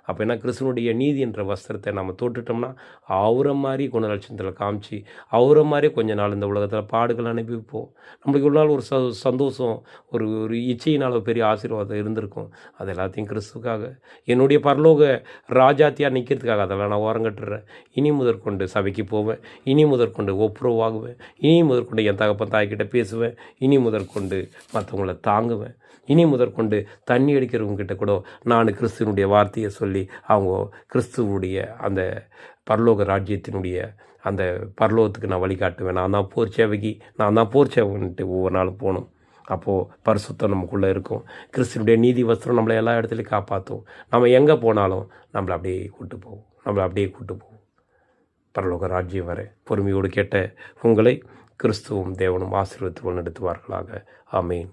அப்போ என்ன, கிறிஸ்துவனுடைய நீதி என்ற வஸ்திரத்தை நம்ம தொட்டுட்டோம்னா அவரை மாதிரி குணலட்சணத்தில் காமிச்சு அவரை மாதிரி கொஞ்ச நாள் இந்த உலகத்தில் பாடுகள் அனுபவிப்போம். நம்மளுக்கு ஒரு நாள் ஒரு சந்தோஷம், ஒரு இச்சையினால் பெரிய ஆசீர்வாதம் இருந்திருக்கும். அது எல்லாத்தையும் கிறிஸ்துக்காக, என்னுடைய பரலோக ராஜாத்தியாக நிற்கிறதுக்காக அதெல்லாம் நான் ஓரங்கட்டுறேன். இனி முதற்கொண்டு சபைக்கு போவேன், இனி முதற்கொண்டு ஒப்புரவாகுவேன், இனி முதற்கொண்டு என் தகப்பன் தாய்கிட்ட பேசுவேன், இனி முதற்கொண்டு மற்றவங்களை தாங்குவேன், இனி முதற்கொண்டு தண்ணி அடிக்கிறவங்ககிட்ட கூட நான் கிறிஸ்துவனுடைய வார்த்தையை சொல்லி அவங்க கிறிஸ்துவனுடைய அந்த பரலோக ராஜ்யத்தினுடைய அந்த பரலோகத்துக்கு நான் வழிகாட்டுவேன். நான் தான் போர் சேவகன்ட்டு ஒவ்வொரு நாளும் போகணும். அப்போது பரிசுத்தம் நமக்குள்ளே இருக்கும். கிறிஸ்துவனுடைய நீதி வஸ்திரம் நம்மளை எல்லா இடத்துலையும் காப்பாற்றும். நம்ம எங்கே போனாலும் நம்மளை அப்படியே கூட்டு போகும் பரலோக ராஜ்யம் வரை. பொறுமையோடு கேட்ட உங்களை கிறிஸ்துவும் தேவனும் ஆசீர்வதித்து நடத்துவார்களாக. ஆமேன்.